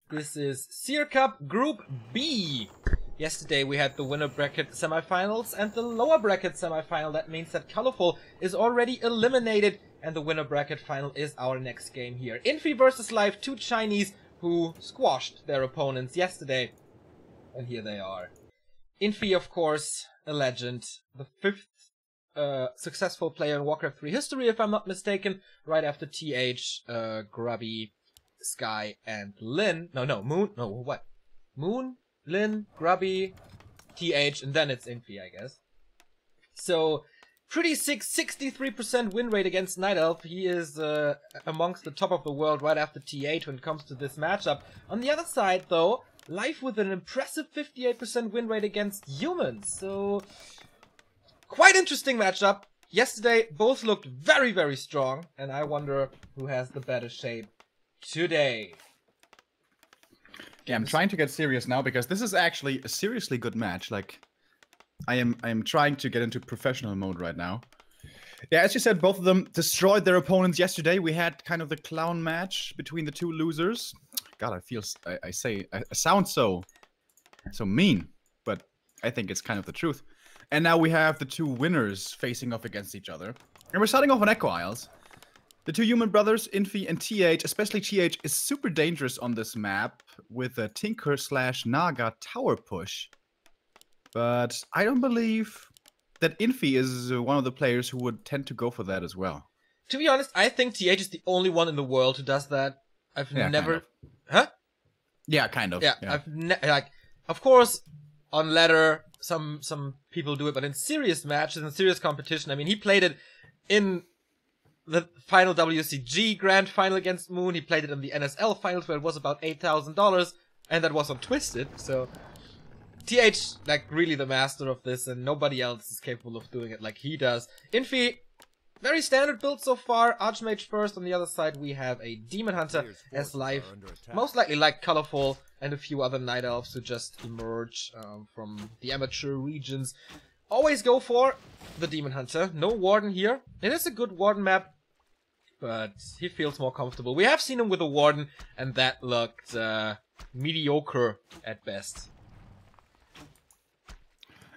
This is Seer Cup Group B. Yesterday we had the winner bracket semifinals and the lower bracket semifinal. That means that Colorful is already eliminated and the winner bracket final is our next game here. Infi versus Live, two Chinese who squashed their opponents yesterday. And here they are. Infi, of course, a legend. The fifth successful player in Warcraft 3 history, if I'm not mistaken, right after TH, Grubby, Sky, and Lin. Moon. No, what? Moon, Lin, Grubby, TH, and then it's Infi, I guess. So, pretty sick, 63% win rate against Night Elf. He is amongst the top of the world right after TH when it comes to this matchup. On the other side, though, Life with an impressive 58% win rate against humans. So, quite interesting matchup. Yesterday, both looked very, very strong, and I wonder who has the better shape today. Yeah, I'm trying to get serious now because this is actually a seriously good match. Like, I am trying to get into professional mode right now. Yeah, as you said, both of them destroyed their opponents yesterday. We had kind of the clown match between the two losers. God, I sound so mean, but I think it's kind of the truth. And now we have the two winners facing off against each other. And we're starting off on Echo Isles. The two human brothers, Infi and TH, especially TH, is super dangerous on this map with a Tinker/Naga tower push. But I don't believe that Infi is one of the players who would tend to go for that as well. To be honest, I think TH is the only one in the world who does that. I've never... Kind of. Huh? Yeah, kind of. Yeah. Like, of course, on ladder, some people do it, but in serious matches, in serious competition, I mean, he played it in the final WCG grand final against Moon. He played it in the NSL finals where it was about $8,000, and that was on Twisted. So TH, like, really the master of this, and nobody else is capable of doing it like he does. Infi, very standard build so far. Archmage first. On the other side, we have a Demon Hunter as Live, most likely like Colorful, and a few other Night Elves who just emerge from the amateur regions. Always go for the Demon Hunter. No Warden here. It is a good Warden map, but he feels more comfortable. We have seen him with a Warden, and that looked mediocre at best.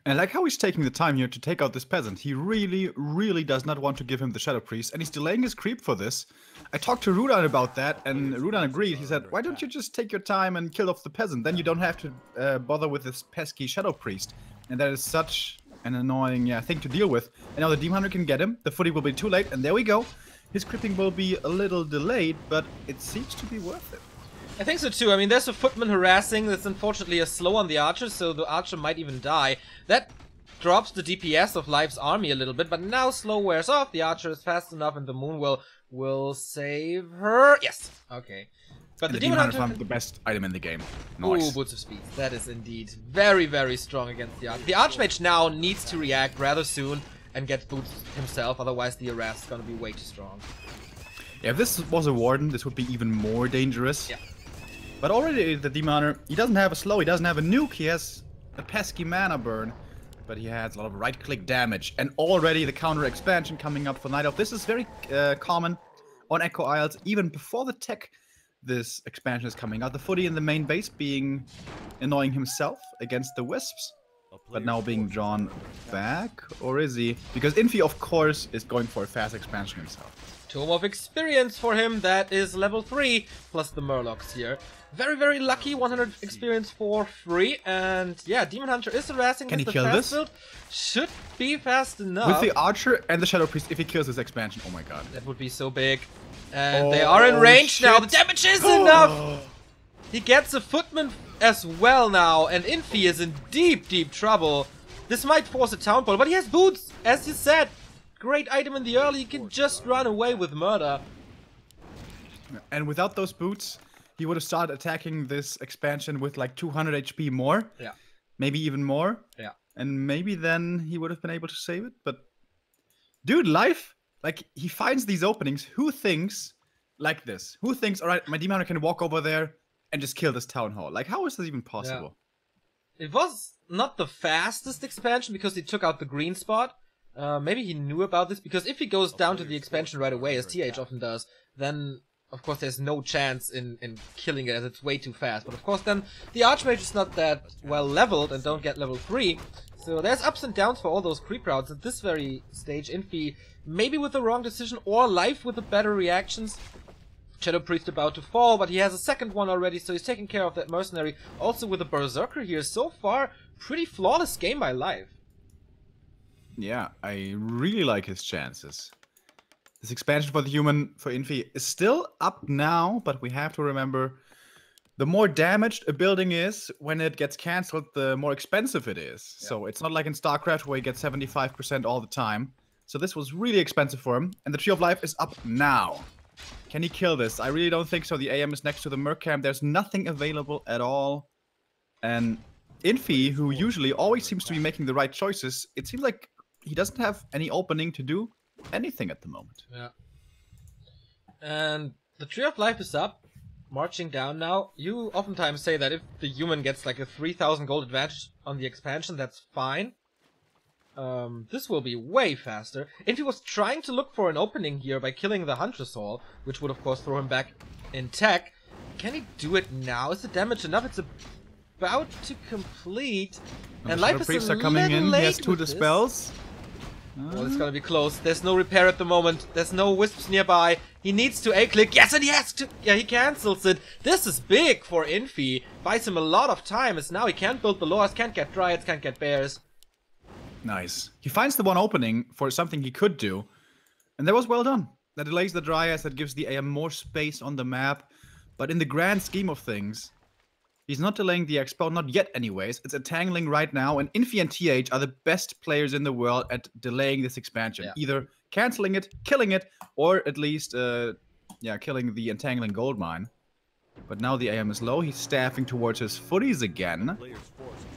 And I like how he's taking the time here to take out this peasant. He really, really does not want to give him the Shadow Priest, and he's delaying his creep for this. I talked to Rudan about that, and Rudan agreed. He said, why don't you just take your time and kill off the peasant? Then you don't have to bother with this pesky Shadow Priest. And that is such an annoying thing to deal with. And now the Demon Hunter can get him. The footy will be too late, and there we go. His creeping will be a little delayed, but it seems to be worth it. I think so too. I mean, there's a footman harassing that's unfortunately a slow on the archer, so the archer might even die. That drops the DPS of Live's army a little bit, but now slow wears off. The archer is fast enough, and the moon will save her. Yes. Okay. But the Demon Hunter is the best item in the game. Nice. Ooh, Boots of Speed. That is indeed very, very strong against the archer. The Archmage now needs to react rather soon and get Boots himself, otherwise the harass is gonna be way too strong. Yeah, if this was a Warden, this would be even more dangerous. Yeah. But already the Demon Hunter, he doesn't have a slow, he doesn't have a nuke, he has a pesky mana burn. But he has a lot of right-click damage. And already the counter expansion coming up for Night Elf. This is very common on Echo Isles. Even before the tech, this expansion is coming out. The footy in the main base being annoying himself against the Wisps. But now being drawn back. Or is he? Because Infi, of course, is going for a fast expansion himself. Tome of Experience for him, that is level 3, plus the Murlocs here. Very, very lucky, 100 experience for free, and yeah, Demon Hunter is harassing. Can he kill this? Build. Should be fast enough. With the Archer and the Shadow Priest, if he kills this expansion, oh my god. That would be so big. And they are in range now, the damage is enough! He gets a footman as well now, and Infi is in deep, deep trouble. This might force a town ball, but he has boots, as you said. Great item in the early, he can just run away with murder. And without those boots, he would have started attacking this expansion with like 200 HP more. Yeah. Maybe even more. Yeah. And maybe then he would have been able to save it. But dude, Life, like, he finds these openings. Who thinks like this? Who thinks, all right, my Demon Hunter can walk over there and just kill this town hall? Like, how is this even possible? Yeah. It was not the fastest expansion because he took out the green spot. Maybe he knew about this, because if he goes down to the expansion right away, as TH often does, then of course, there's no chance in killing it as it's way too fast. But of course, then the Archmage is not that well leveled and don't get level 3. So there's ups and downs for all those creep routes. At this very stage, Infi, maybe with the wrong decision, or Life with the better reactions. Shadow Priest about to fall, but he has a second one already, so he's taking care of that mercenary. Also with a Berserker here. So far, pretty flawless game by Life. Yeah, I really like his chances. This expansion for the human, for Infi, is still up now, but we have to remember the more damaged a building is, when it gets cancelled, the more expensive it is. Yeah. So it's not like in StarCraft where you get 75% all the time. So this was really expensive for him, and the Tree of Life is up now. Can he kill this? I really don't think so. The AM is next to the Merc camp. There's nothing available at all. And Infi, who usually always seems to be making the right choices, it seems like he doesn't have any opening to do anything at the moment. Yeah. And the Tree of Life is up, marching down now. You oftentimes say that if the human gets like a 3,000 gold advantage on the expansion, that's fine. This will be way faster. Infi was trying to look for an opening here by killing the Huntress Hall, which would of course throw him back in tech. Can he do it now? Is the damage enough? It's about to complete. And Life is a little coming in. late. He has 2 dispels. Well, it's gonna be close. There's no repair at the moment. There's no wisps nearby. He needs to A-click. Yes, and he has to. Yeah, he cancels it. This is big for Infi. Buys him a lot of time, as now he can't build the lures, can't get dryads, can't get bears. Nice. He finds the one opening for something he could do. And that was well done. That delays the dryads, that gives the AM more space on the map. But in the grand scheme of things, he's not delaying the expo, not yet anyways. It's entangling right now, and Infi and TH are the best players in the world at delaying this expansion. Yeah. Either cancelling it, killing it, or at least, killing the entangling gold mine. But now the AM is low, he's staffing towards his footies again.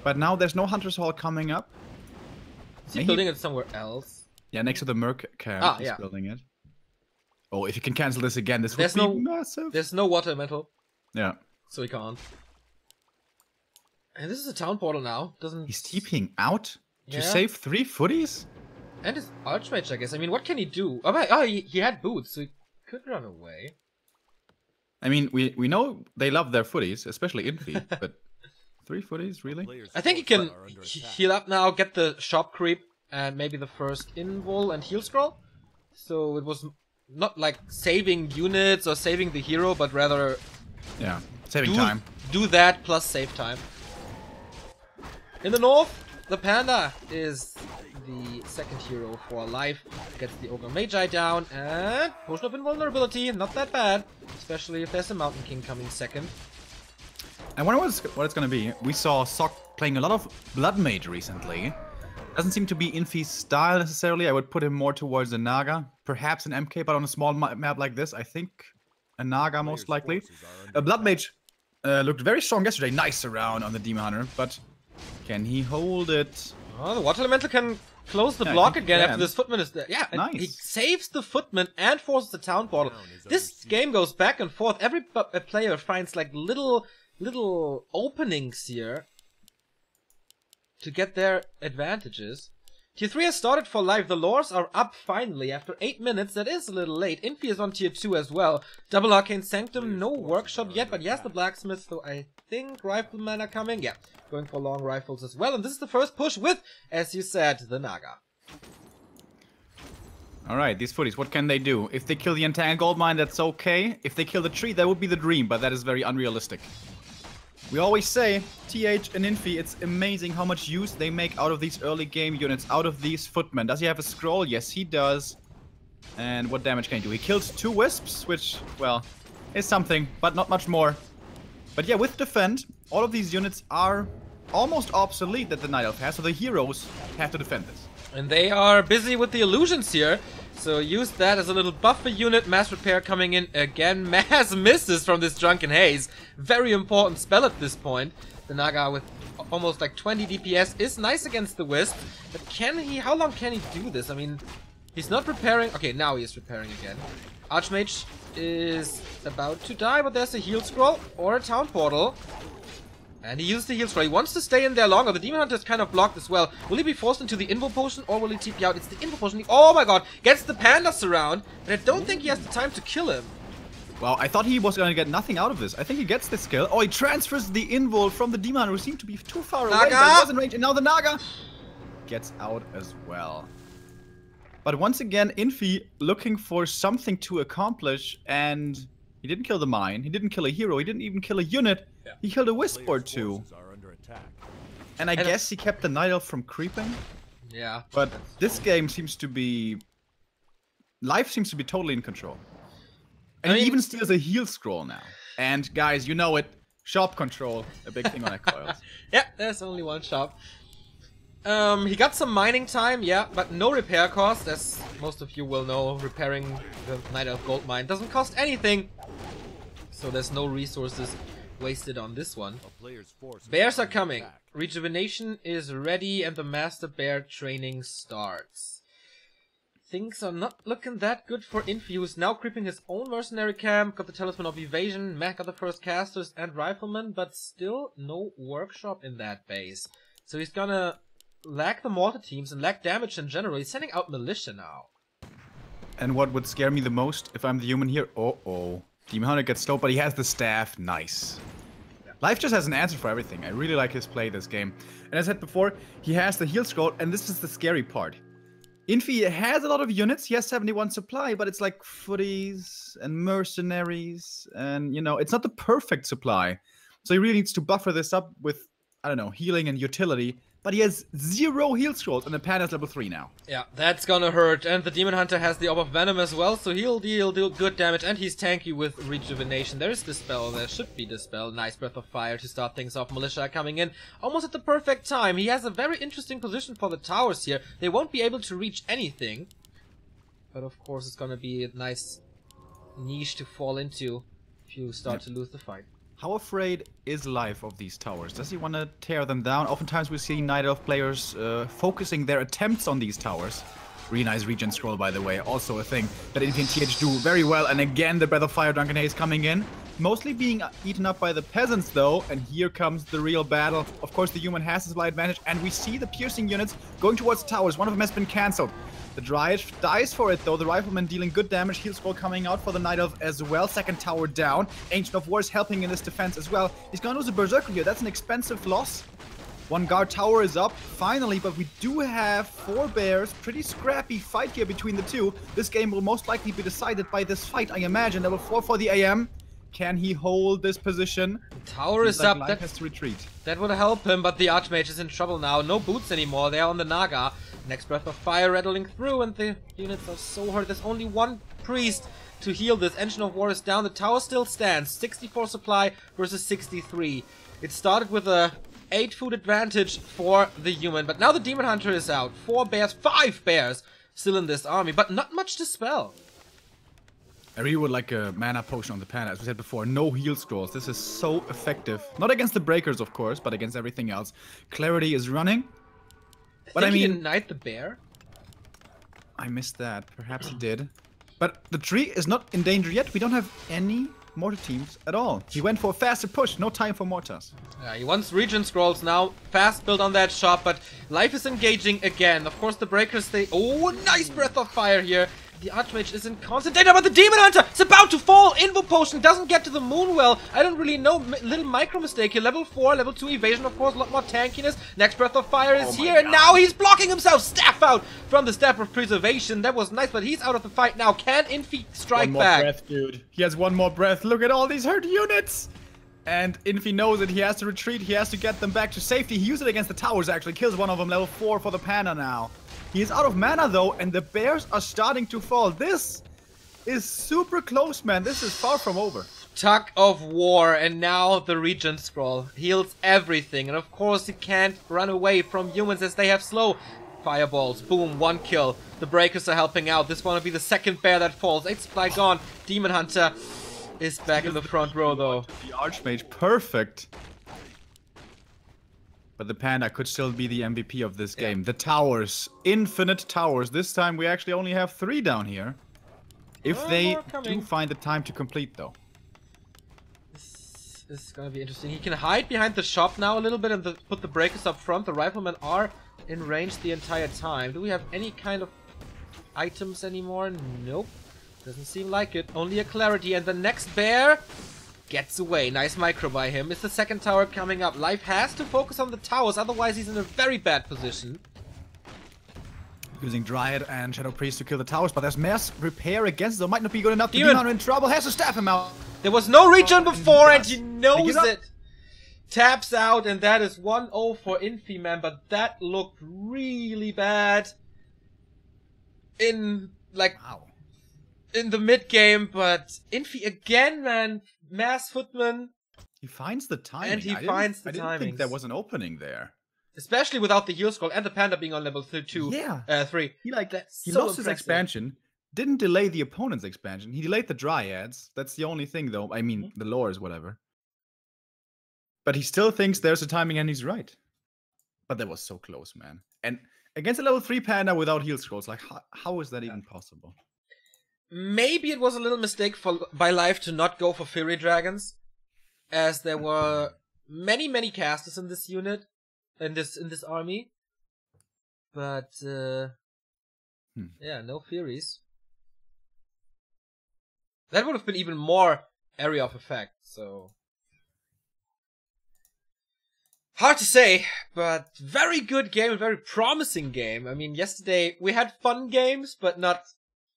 But now there's no Hunter's Hall coming up. Is he building it somewhere else? Yeah, next to the Merc camp, he's building it. Oh, if you can cancel this again, this would be massive. There's no water metal. Yeah. So he can't. And this is a town portal now. He's TPing out to save 3 footies? And his Archmage, I guess. I mean, what can he do? Oh, he had boots, so he could run away. I mean, we know they love their footies, especially Infi, but 3 footies, really? I think he can heal up now, get the shop creep, and maybe the first invul and heal scroll. So it was not like saving units or saving the hero, but rather... Yeah, saving time. Do that plus save time. In the north, the Panda is the second hero for Life. Gets the Ogre Magi down, and Potion of Invulnerability, not that bad. Especially if there's a Mountain King coming second. I wonder what it's gonna be. We saw Sok playing a lot of Blood Mage recently. Doesn't seem to be Infi's style necessarily. I would put him more towards a Naga. Perhaps an MK, but on a small map like this, I think a Naga most likely. A Blood Mage looked very strong yesterday. Nice around on the Demon Hunter, but can he hold it? Oh, the Water Elemental can close the block again after this Footman is there. Yeah, nice. He saves the Footman and forces the town portal. This game goes back and forth. Every player finds like little openings here to get their advantages. Tier 3 has started for Life. The lores are up finally after 8 minutes. That is a little late. Infi is on tier 2 as well. Double Arcane Sanctum, no workshop yet, but he has the blacksmith, so I think riflemen are coming. Yeah, going for long rifles as well. And this is the first push with, as you said, the Naga. Alright, these footies, what can they do? If they kill the Entangled Gold Mine, that's okay. If they kill the tree, that would be the dream, but that is very unrealistic. We always say, TH and Infi, it's amazing how much use they make out of these early game units, out of these footmen. Does he have a scroll? Yes, he does. And what damage can he do? He kills 2 wisps, which, well, is something, but not much more. But yeah, with Defend, all of these units are almost obsolete that the Night Elf has, so the heroes have to defend this. And they are busy with the illusions here. So use that as a little buffer unit. Mass Repair coming in again. Mass misses from this Drunken Haze. Very important spell at this point. The Naga with almost like 20 DPS is nice against the Wisp. But can he... How long can he do this? I mean, he's not repairing... Okay, now he is repairing again. Archmage is about to die, but there's a heal scroll or a town portal. And he used the heal scroll. He wants to stay in there longer. The Demon Hunter is kind of blocked as well. Will he be forced into the Invul Potion or will he TP out? It's the Invul Potion. Oh my god. Gets the Panda surround. But I don't think he has the time to kill him. Well, I thought he was going to get nothing out of this. I think he gets this kill. Oh, he transfers the invul from the Demon who seemed to be too far away. But he was in range. And now the Naga gets out as well. But once again, Infi looking for something to accomplish. And he didn't kill the mine. He didn't kill a hero. He didn't even kill a unit. Yeah. He killed a wisp or two. And I guess he kept the Night Elf from creeping. Yeah. But this game seems to be... Life seems to be totally in control. And he even steals a heal scroll now. And guys, you know it. Shop control, a big thing on Ecoils. Yeah, there's only one shop. He got some mining time, yeah, but no repair cost. As most of you will know, repairing the Night Elf gold mine doesn't cost anything. So there's no resources wasted on this one. Bears are coming. Rejuvenation is ready and the Master Bear training starts. Things are not looking that good for Infi, who's now creeping his own mercenary camp, got the Talisman of Evasion, Mac got the first casters and riflemen, but still no workshop in that base. So he's gonna lack the mortar teams and lack damage in general. He's sending out militia now. And what would scare me the most if I'm the human here? Demon Hunter gets slowed, but he has the staff. Nice. Yeah. Life just has an answer for everything. I really like his play this game. And as I said before, he has the heal scroll, and this is the scary part. Infi has a lot of units. He has 71 supply, but it's like footies and mercenaries. And, you know, it's not the perfect supply. So he really needs to buffer this up with, I don't know, healing and utility. But he has 0 heal scrolls, and the Pan is level 3 now. Yeah, that's gonna hurt. And the Demon Hunter has the Orb of Venom as well, so he'll deal good damage. And he's tanky with Rejuvenation. There's Dispel, there should be Dispel. Nice Breath of Fire to start things off. Militia coming in almost at the perfect time. He has a very interesting position for the towers here. They won't be able to reach anything. But of course it's gonna be a nice niche to fall into if you start to lose the fight. How afraid is Life of these towers? Does he want to tear them down? Oftentimes we see Night Elf players focusing their attempts on these towers. Really nice regen scroll, by the way. Also a thing that Infi and TH do very well. And again, the Breath of Fire Drunken Haze coming in. Mostly being eaten up by the peasants, though. And here comes the real battle. Of course, the human has the supply advantage. And we see the piercing units going towards the towers. One of them has been cancelled. The Dryad dies for it, though. The Rifleman dealing good damage. Heal scroll coming out for the Night Elf as well. Second tower down. Ancient of Wars helping in this defense as well. He's gonna lose a Berserker here. That's an expensive loss. One guard tower is up, finally, but we do have 4 bears. Pretty scrappy fight here between the two. This game will most likely be decided by this fight, I imagine. Level 4 for the AM. Can he hold this position? The tower is up. That has to retreat. That would help him, but the Archmage is in trouble now. No boots anymore. They're on the Naga. Next Breath of Fire rattling through, and the units are so hurt. There's only one priest to heal this. Engine of War is down. The tower still stands. 64 supply versus 63. It started with a 8-food advantage for the human, but now the Demon Hunter is out. 4 bears, 5 bears still in this army, but not much to spell. I really would like a mana potion on the Panda. As we said before, no heal scrolls. This is so effective. Not against the breakers, of course, but against everything else. Clarity is running. But I mean, he knight the bear? I missed that. Perhaps he did. But the tree is not in danger yet. We don't have any mortar teams at all. He went for a faster push. No time for mortars. Yeah, he wants regen scrolls now. Fast build on that shop, but Life is engaging again. Of course, the breakers stay. Oh, nice Breath of Fire here. The Archmage is in constant danger, but the Demon Hunter is about to fall. Invo Potion doesn't get to the moon well. I don't really know. Little micro mistake here. Level 4, level 2 evasion, of course. A lot more tankiness. Next Breath of Fire is here, and now he's blocking himself. Staff out from the Staff of Preservation. That was nice, but he's out of the fight now. Can Infi strike back? One more breath, dude. He has one more breath. Look at all these hurt units. And Infi knows it. He has to retreat. He has to get them back to safety. He used it against the towers, actually. Kills one of them. Level 4 for the Panda now. He is out of mana, though, and the bears are starting to fall. This is super close, man. This is far from over. Tug of War, and now the regen scroll heals everything. And of course, he can't run away from humans as they have slow fireballs. Boom, 1 kill. The breakers are helping out. This one will be the second bear that falls. 8 supply gone. Demon Hunter is back in the front row, though. The Archmage, perfect. But the Panda could still be the MVP of this game. The towers. Infinite towers. This time we actually only have 3 down here. If they do find the time to complete, though. This is gonna be interesting. He can hide behind the shop now a little bit and put the breakers up front. The riflemen are in range the entire time. Do we have any kind of items anymore? Nope. Doesn't seem like it. Only a clarity, and the next bear gets away. Nice micro by him. It's the second tower coming up. Life has to focus on the towers, otherwise he's in a very bad position. Using Dryad and Shadow Priest to kill the towers, but there's mass repair against them. Might not be good enough. Demon Hunter in trouble. Has to stab him out. There was no regen before, and he knows it. Taps out, and that is 1-0 for Infi, man. But that looked really bad in, like, in the mid game. But Infi again, man. Mass Footman. He finds the timing. And he finds the timing. I didn't think there was an opening there. Especially without the heal scroll and the panda being on level 2. Yeah. 3. He so lost his expansion. Didn't delay the opponent's expansion. He delayed the Dryads. That's the only thing, though. I mean, the lore is whatever. But he still thinks there's a timing, and he's right. But that was so close, man. And against a level 3 panda without heal scrolls, like, how is that even possible? Maybe it was a little mistake by Life to not go for Fury Dragons, as there were many casters in this unit, in this army. But yeah, no Furies. That would have been even more area of effect. So hard to say, but very good game, a very promising game. I mean, yesterday we had fun games, but not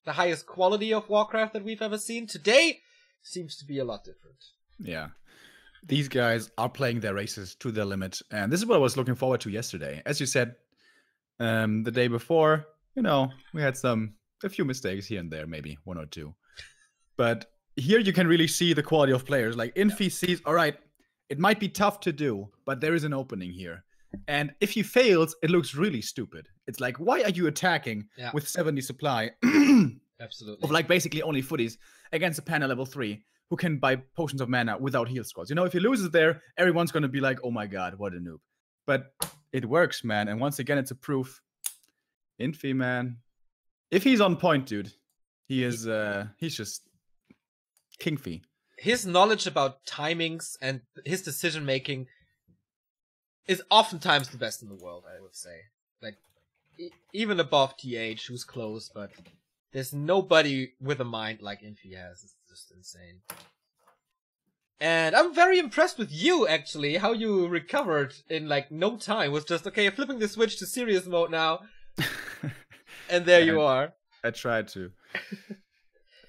the highest quality of Warcraft that we've ever seen. Today seems to be a lot different. Yeah. These guys are playing their races to their limit. And this is what I was looking forward to yesterday. As you said, the day before, you know, we had a few mistakes here and there, maybe 1 or 2. But here you can really see the quality of players. Like, Infi sees, all right, it might be tough to do, but there is an opening here. And if he fails, it looks really stupid. It's like, why are you attacking with 70 supply Absolutely. of, like, basically only footies against a panda level 3 who can buy potions of mana without heal scrolls? You know, if he loses there, everyone's going to be like, oh my god, what a noob. But it works, man. And once again, it's a proof. Infi, man. If he's on point, dude, he is, he's just Kingfi. His knowledge about timings and his decision making is oftentimes the best in the world, I would say. Like, even above TH, who's close, but there's nobody with a mind like Infi has. It's just insane. And I'm very impressed with you, actually, how you recovered in, like, no time. It was just, okay, you're flipping the switch to serious mode now. And there you are. I tried to.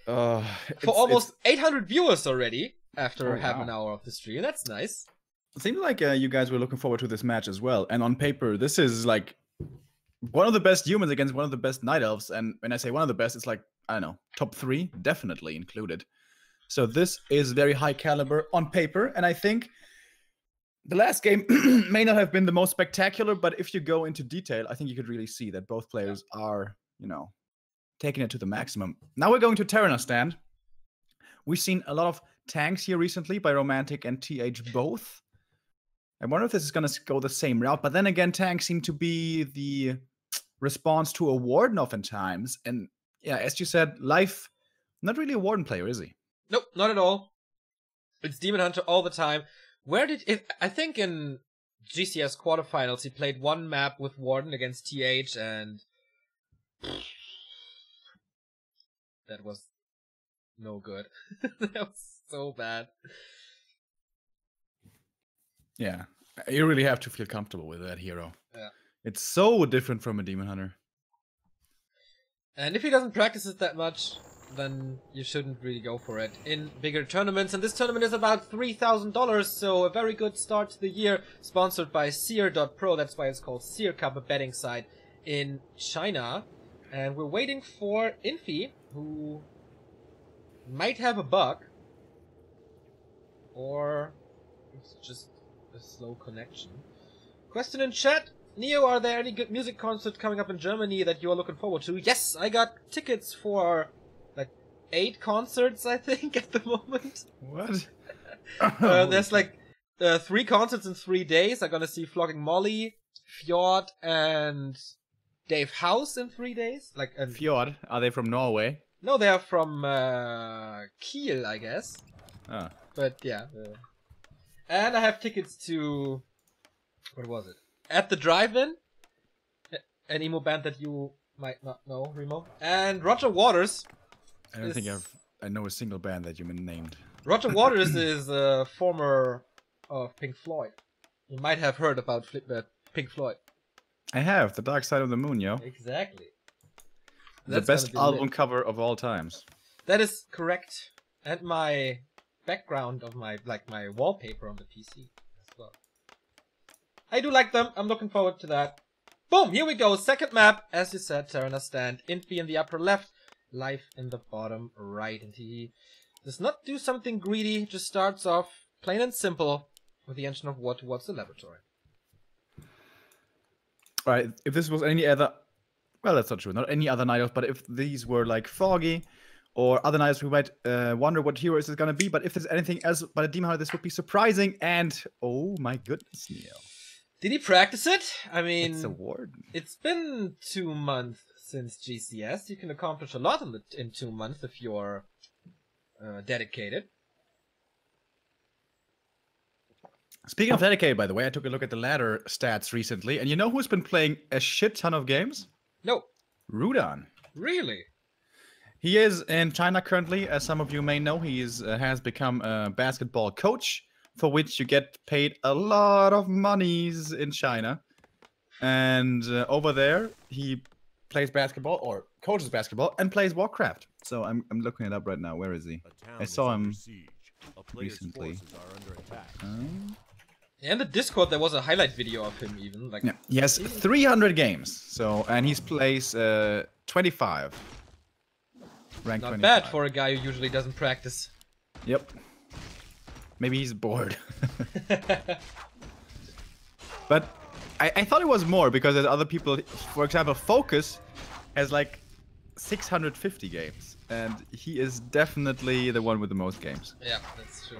For almost 800 viewers already after half an hour of the stream. That's nice. It seems like you guys were looking forward to this match as well. And on paper, this is like one of the best humans against one of the best night elves. And when I say one of the best, it's like, I don't know, top 3, definitely included. So this is very high caliber on paper. And I think the last game may not have been the most spectacular, but if you go into detail, I think you could really see that both players are, you know, taking it to the maximum. Now we're going to Terraner stand. We've seen a lot of tanks here recently by Romantic and TH both. I wonder if this is going to go the same route, but then again, tanks seem to be the response to a Warden oftentimes. And yeah, as you said, Life, not really a Warden player, is he? Nope, not at all. It's Demon Hunter all the time. Where did it? I think in GCS quarterfinals he played one map with Warden against TH, and that was no good. That was so bad. Yeah, you really have to feel comfortable with that hero. Yeah. It's so different from a Demon Hunter. And if he doesn't practice it that much, then you shouldn't really go for it in bigger tournaments. And this tournament is about $3,000, so a very good start to the year. Sponsored by Seer.pro, that's why it's called Seer Cup, a betting site in China. And we're waiting for Infi, who might have a bug. Or it's just a slow connection. Question in chat. Neo, are there any good music concerts coming up in Germany that you are looking forward to? Yes, I got tickets for like 8 concerts, I think, at the moment. What? There's like 3 concerts in 3 days. I'm gonna see Flogging Molly, Fjord, and Dave House in 3 days. Like Fjord? Are they from Norway? No, they're from Kiel, I guess. Ah. But yeah. And I have tickets to... What was it? At the Drive-In, an emo band that you might not know, Remo. And Roger Waters, I don't think I know a single band that you named. Roger Waters is a former of Pink Floyd. You might have heard about Pink Floyd. I have, The Dark Side of the Moon, yo. Exactly. The best album cover of all times. That is correct. And my background of my wallpaper on the PC as well. I do like them. I'm looking forward to that. Boom! Here we go. Second map. As you said, Terraner Stand. Infi in the upper left. Life in the bottom right. And he does not do something greedy. Just starts off plain and simple with the engine of war towards the laboratory. Alright, if this was any other... Well, that's not true. Not any other Nidos, but if these were like Foggy or other Nidos, we might wonder what hero is going to be. But if there's anything else but a Demon Hunter, this would be surprising. And, oh my goodness, Neil. Did he practice it? I mean, it's a warden. It's been 2 months since GCS. You can accomplish a lot in 2 months if you're dedicated. Speaking of dedicated, by the way, I took a look at the ladder stats recently, and you know who's been playing a shit ton of games? No. Rudan. Really? He is in China currently. As some of you may know, he has become a basketball coach, for which you get paid a lot of monies in China. And over there, he plays basketball, or coaches basketball, and plays Warcraft. So I'm looking it up right now. Where is he? I saw him recently. In the Discord, there was a highlight video of him even. Like, yeah, he has 300 games. So, and he's plays 25. Rank not 25. bad for a guy who usually doesn't practice. Yep. Maybe he's bored. But I thought it was more because there's other people. For example, Focus has like 650 games. And he is definitely the one with the most games. Yeah, that's true.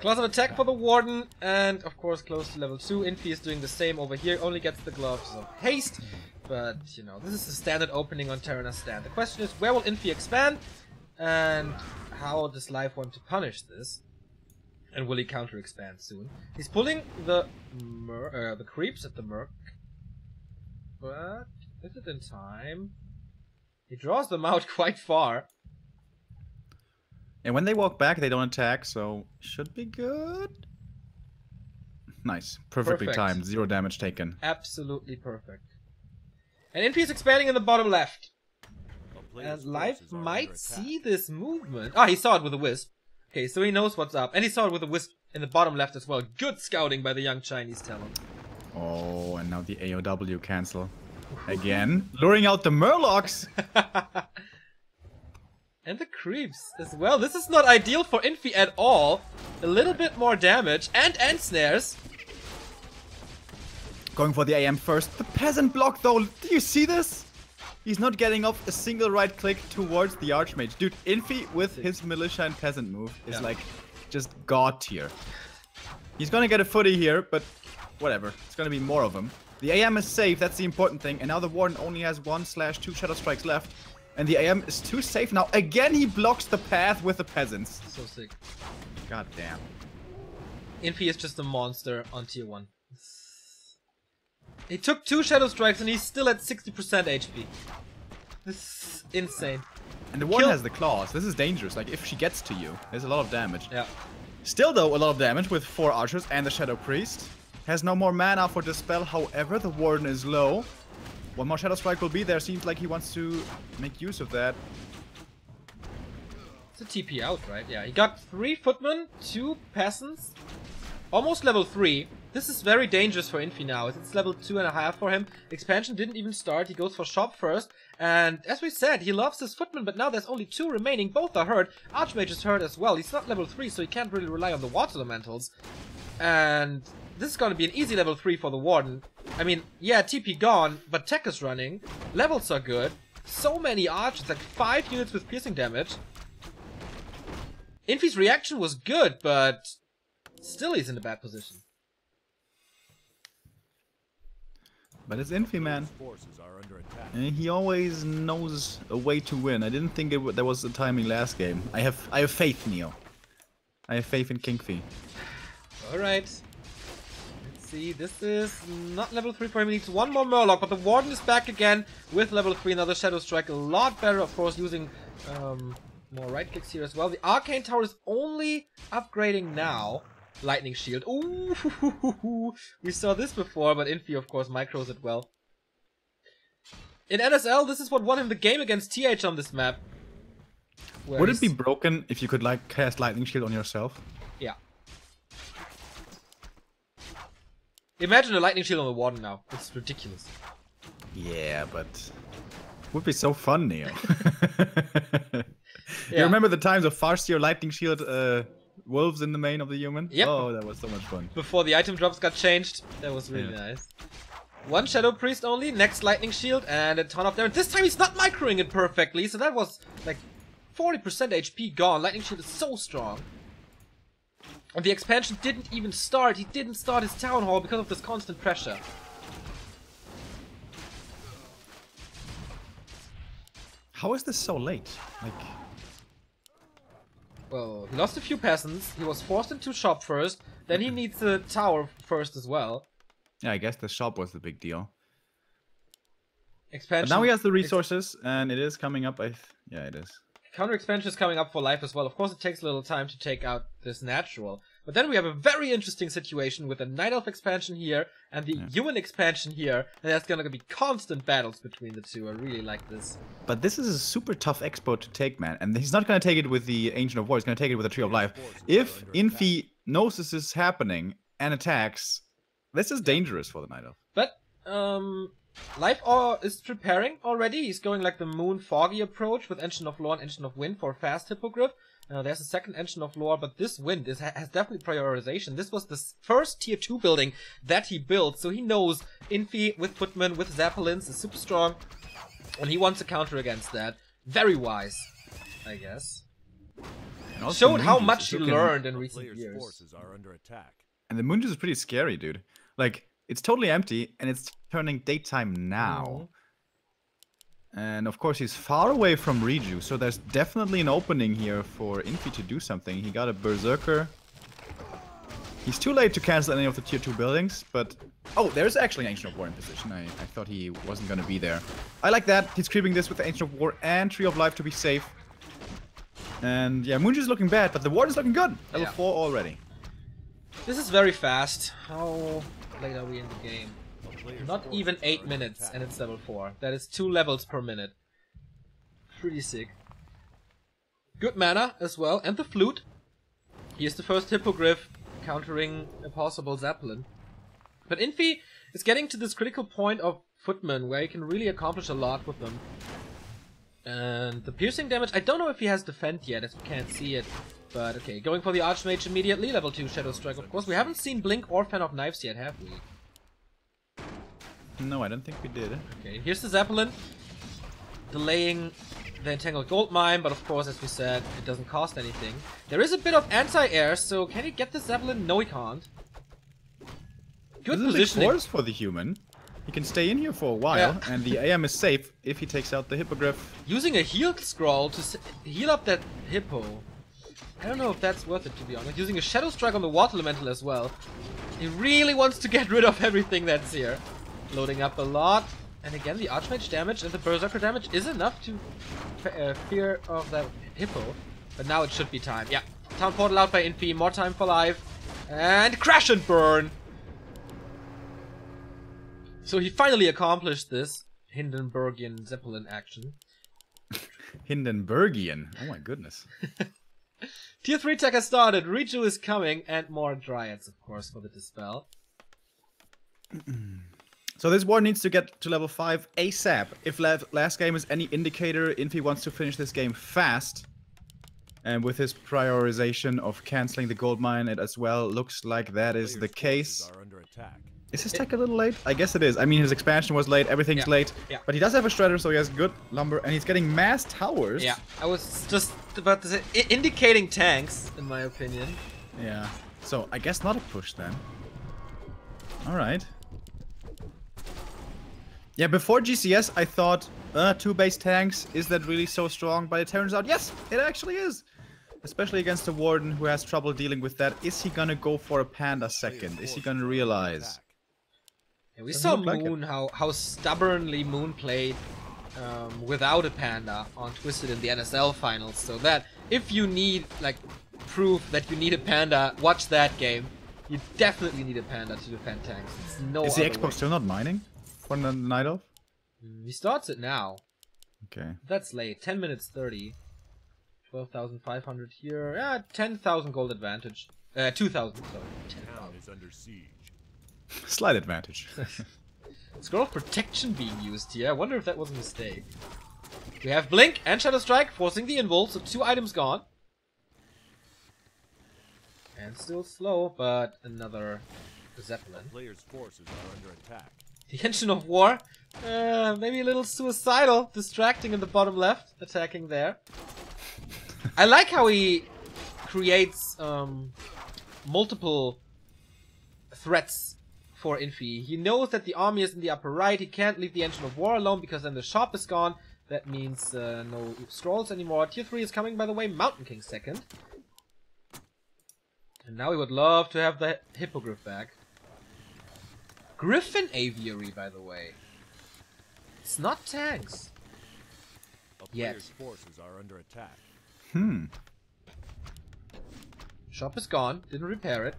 Class of attack for the Warden, and of course close to level 2. Infi is doing the same over here, only gets the gloves of haste. But, you know, this is the standard opening on Terraner Stand. The question is, where will Infi expand? And how does Life want to punish this? And will he counter-expand soon? He's pulling the creeps at the Merc. But, is it in time? He draws them out quite far. And when they walk back, they don't attack, so should be good. Nice. Perfectly timed. 0 damage taken. Absolutely perfect. And Infi is expanding in the bottom left. And Life might see this movement. Ah, he saw it with a wisp. Okay, so he knows what's up. And he saw it with a wisp in the bottom left as well. Good scouting by the young Chinese talent. Oh, and now the AOW cancel. Again, luring out the Murlocs. And the creeps as well. This is not ideal for Infi at all. A little bit more damage and end snares. Going for the AM first. The peasant block though. Do you see this? He's not getting off a single right click towards the Archmage. Dude, Infi with his militia and peasant move is like just god tier. He's gonna get a footy here, but whatever. It's gonna be more of them. The AM is safe, that's the important thing. And now the Warden only has 1/2 Shadow Strikes left. And the AM is too safe now. Again, he blocks the path with the peasants. So sick. God damn. Infi is just a monster on tier 1. He took 2 Shadow Strikes and he's still at 60% HP. This is insane. And the Warden has the claws. This is dangerous. Like, if she gets to you, there's a lot of damage. Yeah. Still, though, a lot of damage with 4 archers and the Shadow Priest. Has no more mana for Dispel, however, the Warden is low. One more Shadow Strike will be there. Seems like he wants to make use of that. It's a TP out, right? Yeah, he got 3 footmen, 2 peasants. Almost level 3. This is very dangerous for Infi now. It's level 2.5 for him. Expansion didn't even start. He goes for shop first. And as we said, he loves his footmen, but now there's only 2 remaining. Both are hurt. Archmage is hurt as well. He's not level 3, so he can't really rely on the water elementals. And this is going to be an easy level 3 for the Warden. I mean, yeah, TP gone, but tech is running. Levels are good. So many archers, like 5 units with piercing damage. Infi's reaction was good, but still he's in a bad position. But it's Infi, man. And he always knows a way to win. I didn't think there was a timing last game. I have faith, Neo. I have faith in Kingfi. Alright. Let's see, this is not level 3 for him. He needs 1 more Murloc, but the Warden is back again with level 3. Another Shadow Strike. A lot better, of course, using More right clicks here as well. The Arcane Tower is only upgrading now. Lightning Shield. Ooh, we saw this before, but Infi, of course, micros it well. In NSL, this is what won him the game against TH on this map. Would it be broken if you could, like, cast Lightning Shield on yourself? Yeah. Imagine a Lightning Shield on the Warden now. It's ridiculous. Yeah, but... would be so fun, Neo. Yeah. You remember the times of Farseer Lightning Shield wolves in the main of the human? Yep. Oh, that was so much fun. Before the item drops got changed. That was really nice. One Shadow Priest only, next Lightning Shield, and a ton of damage. This time he's not microing it perfectly, so that was like 40% HP gone. Lightning Shield is so strong. And the expansion didn't even start. He didn't start his Town Hall because of this constant pressure. How is this so late? Like... well, he lost a few peasants. He was forced into shop first. Then he needs the tower first as well. yeah, I guess the shop was the big deal. Expansion. But now he has the resources, and it is coming up. Yeah, it is. Counter expansion is coming up for life as well. Of course, it takes a little time to take out this natural. But then we have a very interesting situation with the Night Elf expansion here and the human expansion here. And there's gonna be constant battles between the two. I really like this. But this is a super tough expo to take, man. And he's not going to take it with the Ancient of War. He's going to take it with the Tree of Life. If Infi knows this is happening and attacks, this is dangerous for the Night Elf. But, Life is preparing already. He's going like the Moon Foggy approach with Ancient of Lore and Ancient of Wind for fast Hippogriff. There's a second Ancient of Lore, but this Wind has definitely prioritization. This was the first tier 2 building that he built, so he knows Infi with Footman, with Zeppelins is super strong, and he wants to counter against that. Very wise, I guess. Showed how much he learned in recent years. And the Moonjuice is pretty scary, dude. Like, it's totally empty, and it's turning daytime now. And of course, he's far away from Reju, so there's definitely an opening here for Infi to do something. He got a Berserker. He's too late to cancel any of the tier 2 buildings, but... oh, there's actually Ancient of War in position. I thought he wasn't going to be there. I like that. He's creeping this with the Ancient of War and Tree of Life to be safe. And yeah, Moonjuice is looking bad, but the Ward is looking good. Level 4 already. This is very fast. How late are we in the game? Not even 8 minutes, and it's level 4. That is 2 levels per minute. Pretty sick. Good mana as well, and the flute. Here's the first Hippogriff, countering a possible Zeppelin. But Infi is getting to this critical point of Footman, where he can really accomplish a lot with them. And the piercing damage, I don't know if he has defend yet, as we can't see it. But okay, going for the Archmage immediately, level 2 Shadow Strike, of course. We haven't seen Blink or Fan of Knives yet, have we? No, I don't think we did. Okay, here's the Zeppelin. Delaying the Entangled Gold Mine, but of course, as we said, it doesn't cost anything. There is a bit of anti-air, so can he get the Zeppelin? No, he can't. Good positioning. Force for the human. He can stay in here for a while, and the AM is safe if he takes out the Hippogriff. Using a heal scroll to heal up that Hippo. I don't know if that's worth it, to be honest. Using a Shadow Strike on the Water Elemental as well. He really wants to get rid of everything that's here. Loading up a lot. And again, the Archmage damage and the Berserker damage is enough to fear of that Hippo. But now it should be time. Yeah. Town Portal out by Infi. More time for life. And crash and burn. So he finally accomplished this Hindenburgian Zeppelin action. Hindenburgian? Oh my goodness. Tier 3 tech has started. Reju is coming. And more Dryads, of course, for the Dispel. So this war needs to get to level 5 ASAP. If last game is any indicator, Infi wants to finish this game fast. And with his prioritization of canceling the gold mine, it as well looks like that is the case. Is his tech a little late? I guess it is. I mean, his expansion was late, everything's late. Yeah. But he does have a shredder, so he has good lumber, and he's getting mass towers. Yeah, I was just about to say, indicating tanks, in my opinion. Yeah, so I guess not a push then. Alright. Yeah, before GCS, I thought, 2 base tanks, is that really so strong? But it turns out, yes, it actually is. Especially against a Warden who has trouble dealing with that. Is he gonna go for a Panda second? Is he gonna realize? Yeah, we saw Moon, how stubbornly Moon played without a panda on Twisted in the NSL finals. So that if you need like proof that you need a panda, watch that game. You definitely need a panda to defend tanks. It's no Is the other Xbox way. still not mining for the night off? He starts it now. Okay. That's late. 10 minutes 30. 12,500 here. Yeah, 10,000 gold advantage. 2,000, sorry. 10,000. Is under siege. Slight advantage. Scroll of protection being used here. I wonder if that was a mistake. We have Blink and Shadow Strike forcing the invul, so 2 items gone. And still slow, but another Zeppelin. Players' forces are under attack. The Engine of War, maybe a little suicidal, distracting in the bottom left, attacking there. I like how he creates multiple threats for Infi. He knows that the army is in the upper right, he can't leave the Engine of War alone because then the shop is gone. That means no Strolls anymore. Tier 3 is coming, by the way, Mountain King second. And now we would love to have the Hippogriff back. Griffin Aviary, by the way. It's not tanks. A Yet. player's forces are under attack. Shop is gone. Didn't repair it.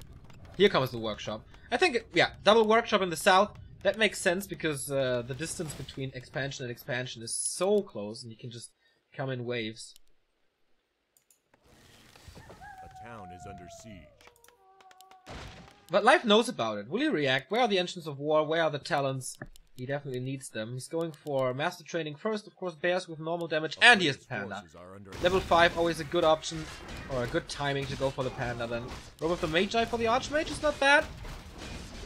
Here comes the workshop. I think, yeah, double workshop in the south. That makes sense because the distance between expansion and expansion is so close and you can just come in waves. A town is under siege. But Life knows about it. Will he react? Where are the Engines of War? Where are the talents? He definitely needs them. He's going for Master Training first, of course, Bears with normal damage, and he has the Panda. Level 5, always a good option, or a good timing to go for the Panda then. Roll with the Magi for the Archmage is not bad.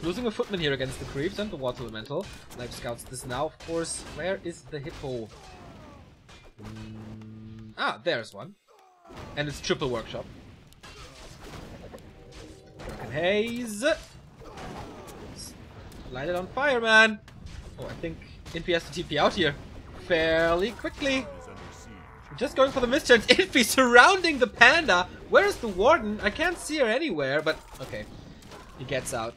Losing a Footman here against the Creeps and the Water Elemental. Life scouts this now, of course. Where is the Hippo? Ah, there's one. And it's triple workshop. Broken Haze. Light it on fire, man. Oh, I think Infi has to TP out here fairly quickly. We're just going for the mischance. Infi surrounding the Panda. Where is the Warden? I can't see her anywhere, but okay. He gets out.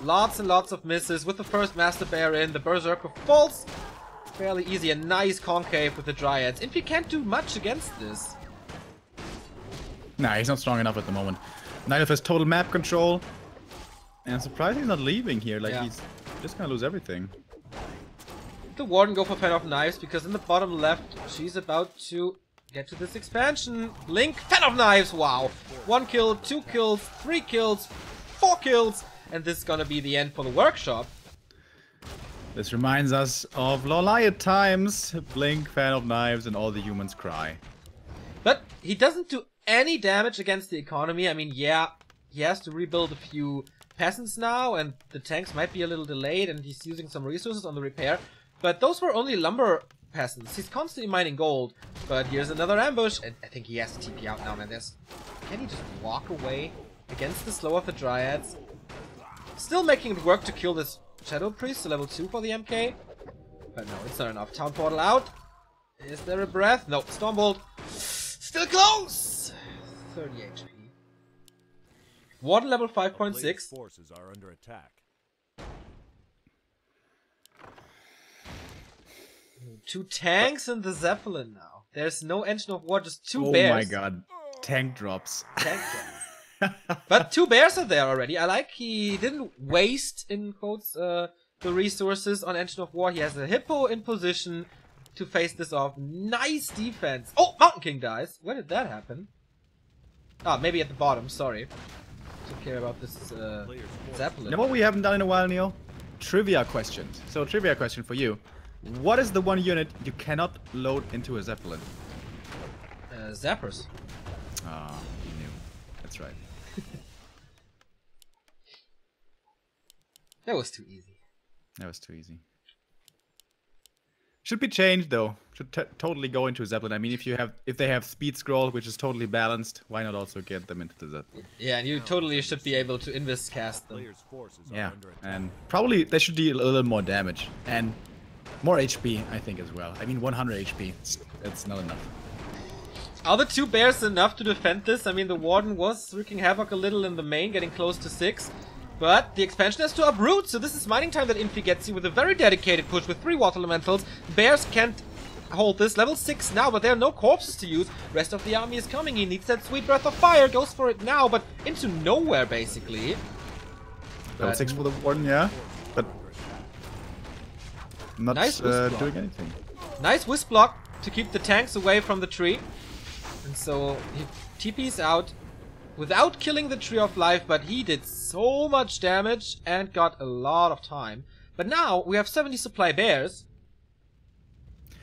Lots and lots of misses with the first Master Bear in. The Berserker falls. Fairly easy. A nice concave with the Dryads. Infi can't do much against this. Nah, he's not strong enough at the moment. Night Elf has total map control. And surprisingly not leaving here. Like, he's just gonna lose everything. The Warden go for Fan of Knives because in the bottom left, she's about to get to this expansion. Blink, Fan of Knives, wow. 1 kill, 2 kills, 3 kills, 4 kills. And this is gonna be the end for the workshop. This reminds us of Lolliot times. Blink, Fan of Knives, and all the humans cry. But he doesn't do any damage against the economy. I mean, yeah, he has to rebuild a few peasants now, and the tanks might be a little delayed, and he's using some resources on the repair. But those were only lumber peasants. He's constantly mining gold. But here's another ambush, and I think he has to TP out now, man. Can he just walk away against the slow of the Dryads? Still making it work to kill this Shadow Priest to level 2 for the MK. But no, it's not enough. Town Portal out. Is there a breath? No, Stormbolt. Still close! 30 HP. Warden level 5.6. Forces are under attack. 2 tanks and the Zeppelin now. There's no Engine of War, just 2 bears. Oh my god. Tank drops. Tank drops. But 2 bears are there already. I like he didn't waste, in quotes, the resources on Engine of War. He has a Hippo in position to face this off. Nice defense. Oh, Mountain King dies. Where did that happen? Ah, maybe at the bottom, sorry. Took care about this Zeppelin. You know what we haven't done in a while, Neil? Trivia questions. So, trivia question for you. What is the one unit you cannot load into a Zeppelin? Zappers. Ah, you knew. That's right. That was too easy. That was too easy. Should be changed though. Should totally go into a Zeppelin. I mean, if they have speed scroll, which is totally balanced, why not also get them into the Zeppelin? Yeah, and you totally should be able to invis cast them. Yeah, and probably they should do a little more damage and more HP, I think, as well. I mean, 100 HP. That's not enough. Are the 2 bears enough to defend this? I mean, the Warden was wreaking havoc a little in the main, getting close to 6. But the expansion has to uproot, so this is mining time that Infi gets you with a very dedicated push with 3 water elementals. Bears can't hold this. Level 6 now, but there are no corpses to use. Rest of the army is coming. He needs that sweet breath of fire. Goes for it now, but into nowhere, basically. Level 6 for the Warden, yeah. But not nice doing anything. Nice wisp block to keep the tanks away from the tree. And so he TP's out without killing the Tree of Life, but he did so much damage and got a lot of time. But now we have 70 supply bears.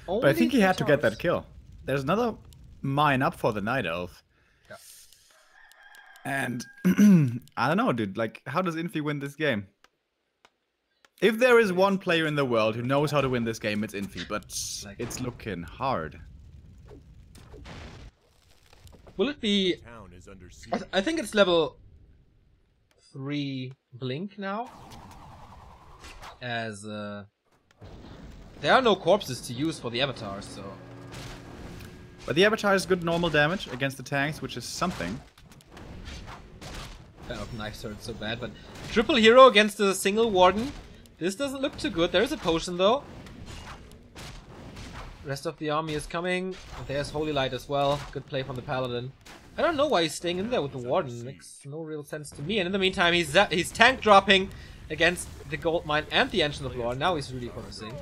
But I think he had to get towers. that kill. There's another mine up for the Night Elf. Yeah. And I don't know, dude. Like, how does Infi win this game? If there is one player in the world who knows how to win this game, it's Infi. But it's looking hard. Will it be... Town is under siege. I think it's level 3 Blink now. As there are no corpses to use for the avatars, so... But the Avatar is good normal damage against the tanks, which is something. Oh, knives hurt so bad, but... Triple hero against a single Warden. This doesn't look too good. There is a potion, though. Rest of the army is coming. There's Holy Light as well. Good play from the Paladin. I don't know why he's staying in there with the Warden. Makes no real sense to me. And in the meantime, he's tank dropping against the Gold Mine and the Ancient of Lore. Now he's really focusing.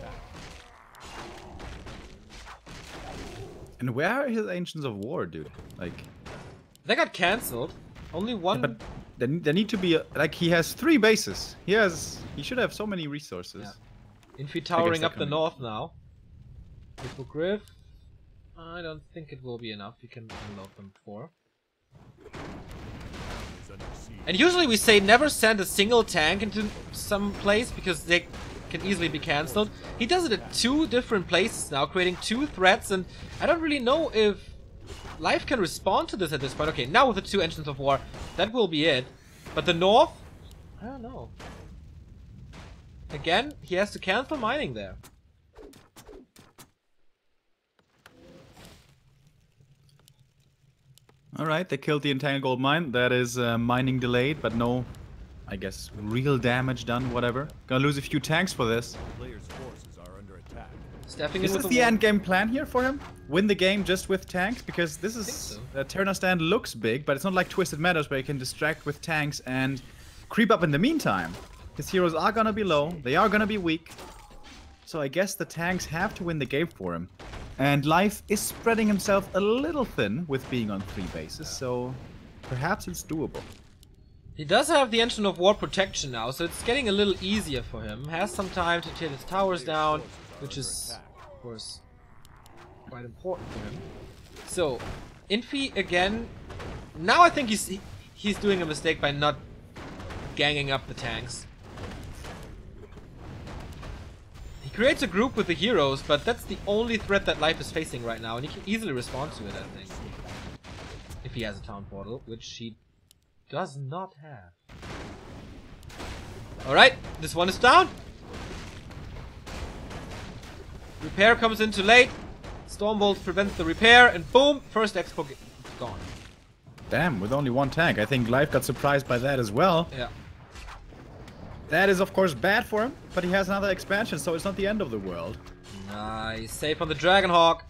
And where are his Ancients of War, dude? Like... They got cancelled. Only one... Yeah, but there need to be... like, he has 3 bases. He should have so many resources. Yeah. Infi towering up the coming. north now. Triple Griff. I don't think it will be enough. You can unload them 4. Is under siege. And usually we say never send a single tank into some place because they can easily be cancelled. He does it at 2 different places now, creating 2 threats, and I don't really know if Life can respond to this at this point. Okay, now with the 2 Engines of War, that will be it. But the north? I don't know. Again, he has to cancel mining there. Alright, they killed the entire gold mine. That is mining delayed, but no, I guess, real damage done, whatever. Gonna lose a few tanks for this. Players' forces are under attack. Stepping Is in this with the wall. end game plan here for him? Win the game just with tanks? Because this is... so. Terna stand looks big, but it's not like Twisted Meadows where you can distract with tanks and creep up in the meantime. His heroes are gonna be low, they are gonna be weak. So I guess the tanks have to win the game for him. And Life is spreading himself a little thin with being on 3 bases, so perhaps it's doable. He does have the Engine of War protection now, so it's getting a little easier for him. Has some time to tear his towers down, which is, of course, quite important for him. So, Infi again. Now I think he's doing a mistake by not ganging up the tanks. He creates a group with the heroes, but that's the only threat that Life is facing right now, and he can easily respond to it, I think. If he has a town portal, which he does not have. Alright, this one is down. Repair comes in too late. Stormbolt prevents the repair, and boom, first expo gone. Damn, with only 1 tank. I think Life got surprised by that as well. Yeah. That is, of course, bad for him, but he has another expansion, so it's not the end of the world. Nice. Safe on the Dragonhawk.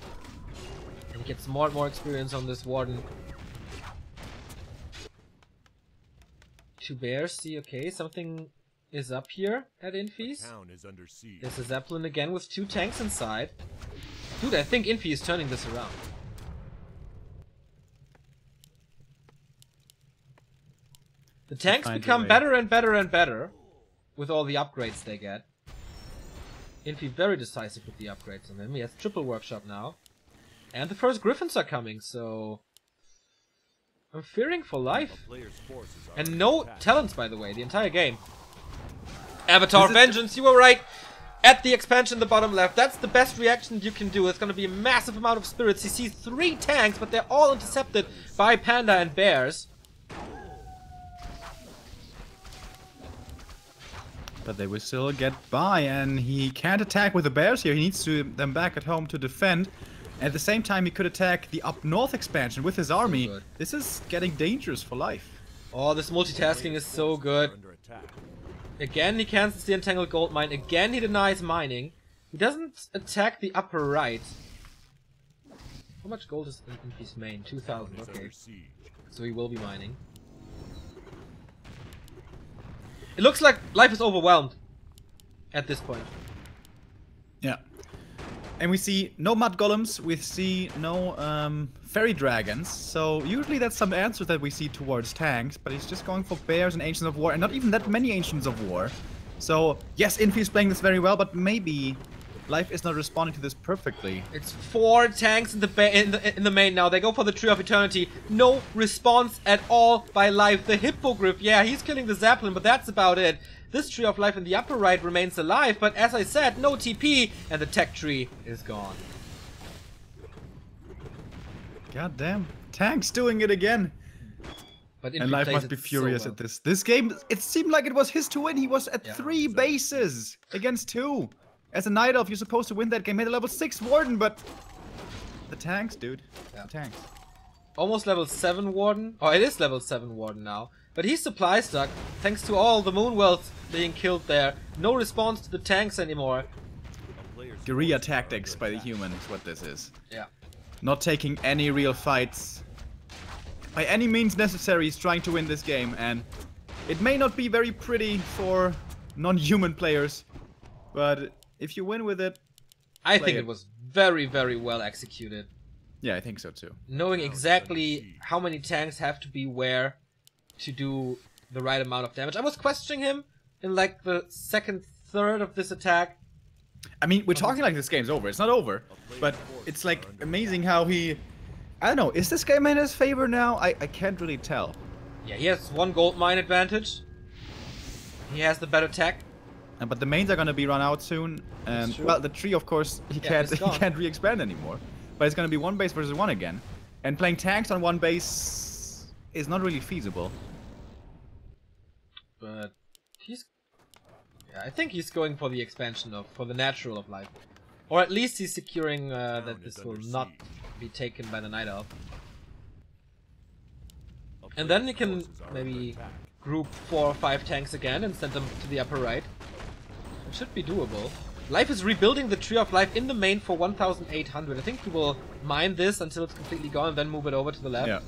And he gets more and more experience on this Warden. 2 bears. See, okay, something is up here at Infi's. Town is under siege. There's a Zeppelin again with 2 tanks inside. Dude, I think Infi is turning this around. The tanks Find a become way. better and better and better with all the upgrades they get. Infi very decisive with the upgrades on him. He has triple workshop now. And the first Griffins are coming, so... I'm fearing for Life. Players' forces are And under no attack. talents, by the way, the entire game. Avatar This is- Vengeance, you were right! At the expansion in the bottom left, that's the best reaction you can do. It's gonna be a massive amount of spirits. He sees 3 tanks, but they're all intercepted by Panda and Bears. But they will still get by, and he can't attack with the bears here. He needs them back at home to defend. At the same time, he could attack the up north expansion with his army. good. This is getting dangerous for Life. Oh, this multitasking is so good. Under attack. attack. Again, he cancels the Entangled Gold Mine. Again, he denies mining. He doesn't attack the upper right. How much gold is in Infi's main? 2,000, Is okay. under siege. So he will be mining. It looks like life is overwhelmed at this point. Yeah. And we see no mud golems, we see no fairy dragons, so usually that's some answers that we see towards tanks, but he's just going for bears and Ancients of War, and not even that many Ancients of War. So, yes, Infi's playing this very well, but maybe life is not responding to this perfectly. It's 4 tanks in the main now. They go for the Tree of Eternity. No response at all by life. The Hippogriff, yeah, he's killing the Zeppelin, but that's about it. This Tree of Life in the upper right remains alive, but as I said, no TP, and the tech tree is gone. God damn. Tank's doing it again. But And life must be furious at this. This game, it seemed like it was his to win. He was at 3 bases against 2. As a Night Elf, you're supposed to win that game. He had a level 6 Warden, but... The tanks, dude. Yeah. The tanks. Almost level 7 Warden. Oh, it is level 7 Warden now. But he's supply stuck, thanks to all the Moonwells being killed there. No response to the tanks anymore. A player's Guerrilla forces are tactics under by the attack. human is what this is. Yeah. Not taking any real fights. By any means necessary, he's trying to win this game, and it may not be very pretty for non-human players, but if you win with it, I Play think it. it was very, very well executed. yeah, I think so too. Knowing Now it's exactly under siege. how many tanks have to be where to do the right amount of damage. I was questioning him in like the second third of this attack. I mean, we're talking like this game's over. It's not over, but it's like amazing how he... I don't know, is this game in his favor now? I can't really tell. Yeah, he has 1 gold mine advantage. He has the better tech. But the mains are gonna be run out soon, and true. well, the tree, of course, he it's can't gone. re-expand anymore. But it's gonna be 1 base versus 1 again, and playing tanks on 1 base is not really feasible. But he's... Yeah, I think he's going for the expansion for the natural of life. Or at least he's securing that this will not be taken by the Night Elf. A And then you player's can forces are under maybe attack. group 4 or 5 tanks again and send them to the upper right. It should be doable. Life is rebuilding the Tree of Life in the main for 1,800. I think he will mine this until it's completely gone and then move it over to the left. Yeah.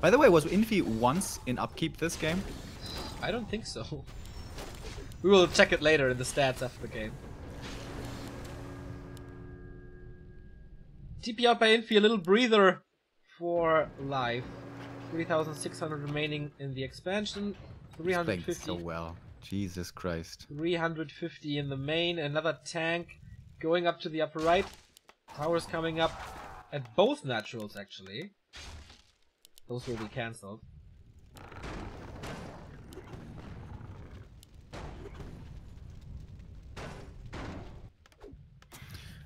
By the way, was Infi once in upkeep this game? I don't think so. We will check it later in the stats after the game. TP out by Infi, a little breather for life. 3,600 remaining in the expansion. Playing 350. so well. Jesus Christ. 350 in the main. Another tank going up to the upper right. Towers coming up at both naturals actually. Those will be cancelled.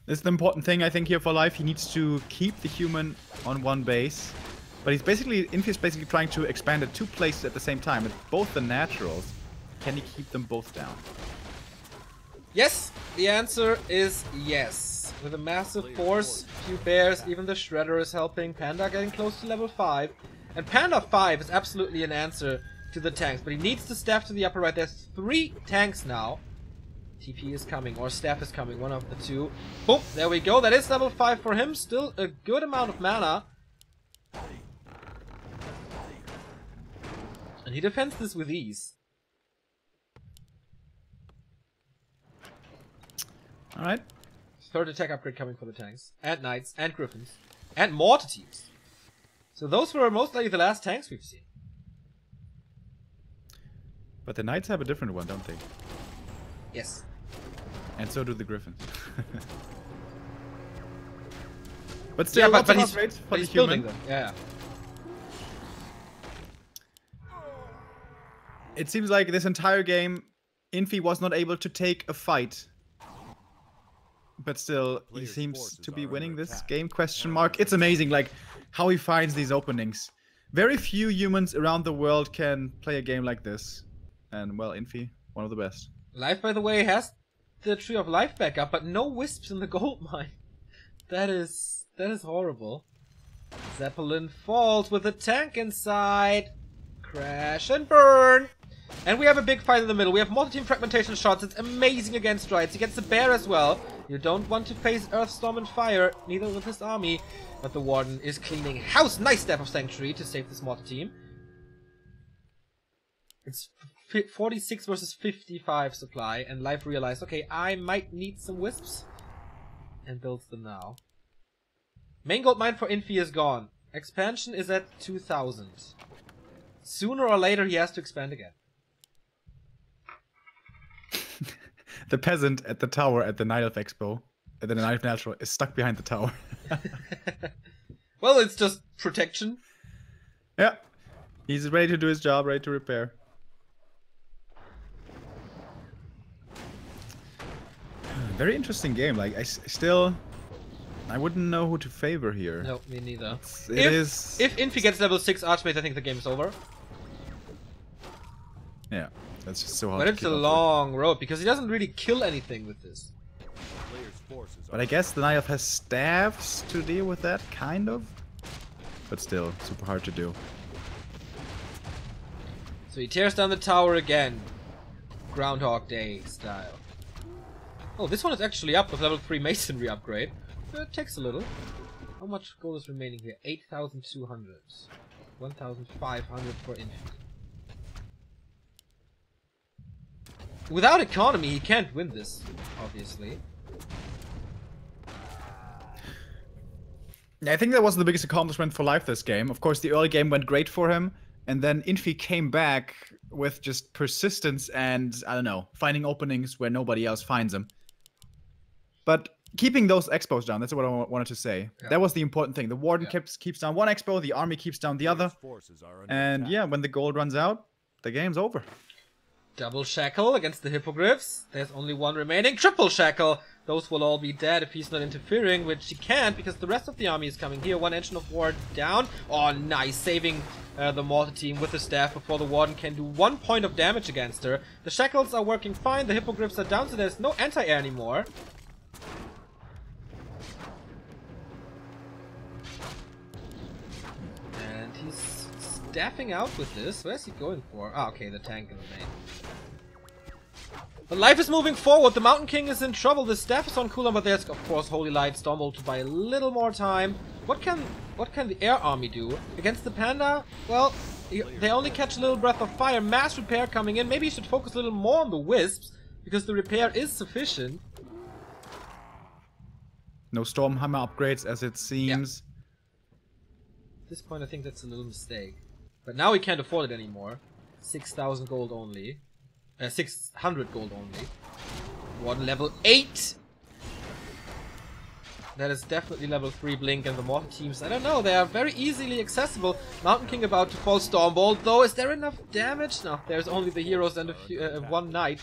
This is the important thing, I think, here for life. He needs to keep the human on 1 base. But he's basically, Infi is basically trying to expand at 2 places at the same time. It's both the naturals. Can he keep them both down? Yes, the answer is yes. With a massive force, few bears, even the Shredder is helping. Panda getting close to level 5. And Panda 5 is absolutely an answer to the tanks. But he needs to staff to the upper right. There's 3 tanks now. TP is coming, or staff is coming, one of the 2. Boom, there we go. That is level 5 for him. Still a good amount of mana. And he defends this with ease. Alright. 3rd attack upgrade coming for the tanks. And knights, and griffins. And mortar teams. So those were most likely the last tanks we've seen. But the knights have a different one, don't they? Yes. And so do the griffins. But still, Yeah, lots but of he's, upgrades for but the he's building human. them. Yeah. It seems like this entire game, Infi was not able to take a fight. But still, he Player's seems forces to be are winning under this attack. game, question mark. It's amazing, like, how he finds these openings. Very few humans around the world can play a game like this. And, well, Infi, one of the best. Life, by the way, has the Tree of Life back up, but no wisps in the gold mine. That is horrible. Zeppelin falls with a tank inside. Crash and burn. And we have a big fight in the middle. We have multi-team fragmentation shots. It's amazing against Strides. He gets the bear as well. You don't want to face Earth, Storm, and Fire, neither with his army. But the Warden is cleaning house. Nice Staff of Sanctuary to save this multi-team. It's 46 versus 55 supply, and Life realized, okay, I might need some Wisps. And builds them now. Main gold mine for Infi is gone. Expansion is at 2000. Sooner or later he has to expand again. The peasant at the tower at the Night Elf Expo, at the Night Elf Natural, is stuck behind the tower. Well, it's just protection. Yeah. He's ready to do his job, ready to repair. Very interesting game. Like, I wouldn't know who to favor here. No, me neither. If Infi gets level 6 Archmage, I think the game's over. Yeah, that's just so hard. But it's a long road, because he doesn't really kill anything with this. But I guess the Night Elf has staffs to deal with that, kind of. But still, super hard to do. So he tears down the tower again. Groundhog Day style. Oh, this one is actually up with level 3 Masonry upgrade. It takes a little. How much gold is remaining here? 8,200. 1,500 for Infi. Without economy, he can't win this, obviously. I think that was the biggest accomplishment for Life this game. Of course, the early game went great for him, and then Infi came back with just persistence and, I don't know, finding openings where nobody else finds them. But keeping those expos down, that's what I wanted to say. Yeah. That was the important thing. The Warden keeps down one expo, the army keeps down the other. And yeah, when the gold runs out, the game's over. Double Shackle against the Hippogriffs. There's only one remaining. Triple Shackle! Those will all be dead if he's not interfering, which he can't because the rest of the army is coming here. One Engine of War down. Oh, nice. Saving the Mortar team with the staff before the Warden can do 1 point of damage against her. The Shackles are working fine. The Hippogriffs are down, so there's no anti-air anymore. And he's staffing out with this. Where's he going for? Ah, okay, the tank in the main. But Life is moving forward. The Mountain King is in trouble. The staff is on cooldown, but there's of course Holy Light, Stormbolt to buy a little more time. What can the air army do against the Panda? Well, they only catch a little breath of fire. Mass repair coming in. Maybe you should focus a little more on the Wisps because the repair is sufficient. No Stormhammer upgrades as it seems. At this point, I think that's a little mistake. But now he can't afford it anymore. 6,000 gold only. 600 gold only. Warden level 8! That is definitely level 3 Blink, and the Mortar teams, I don't know, they are very easily accessible. Mountain King about to fall Stormbolt, though. Is there enough damage? No, there's only the heroes and one knight.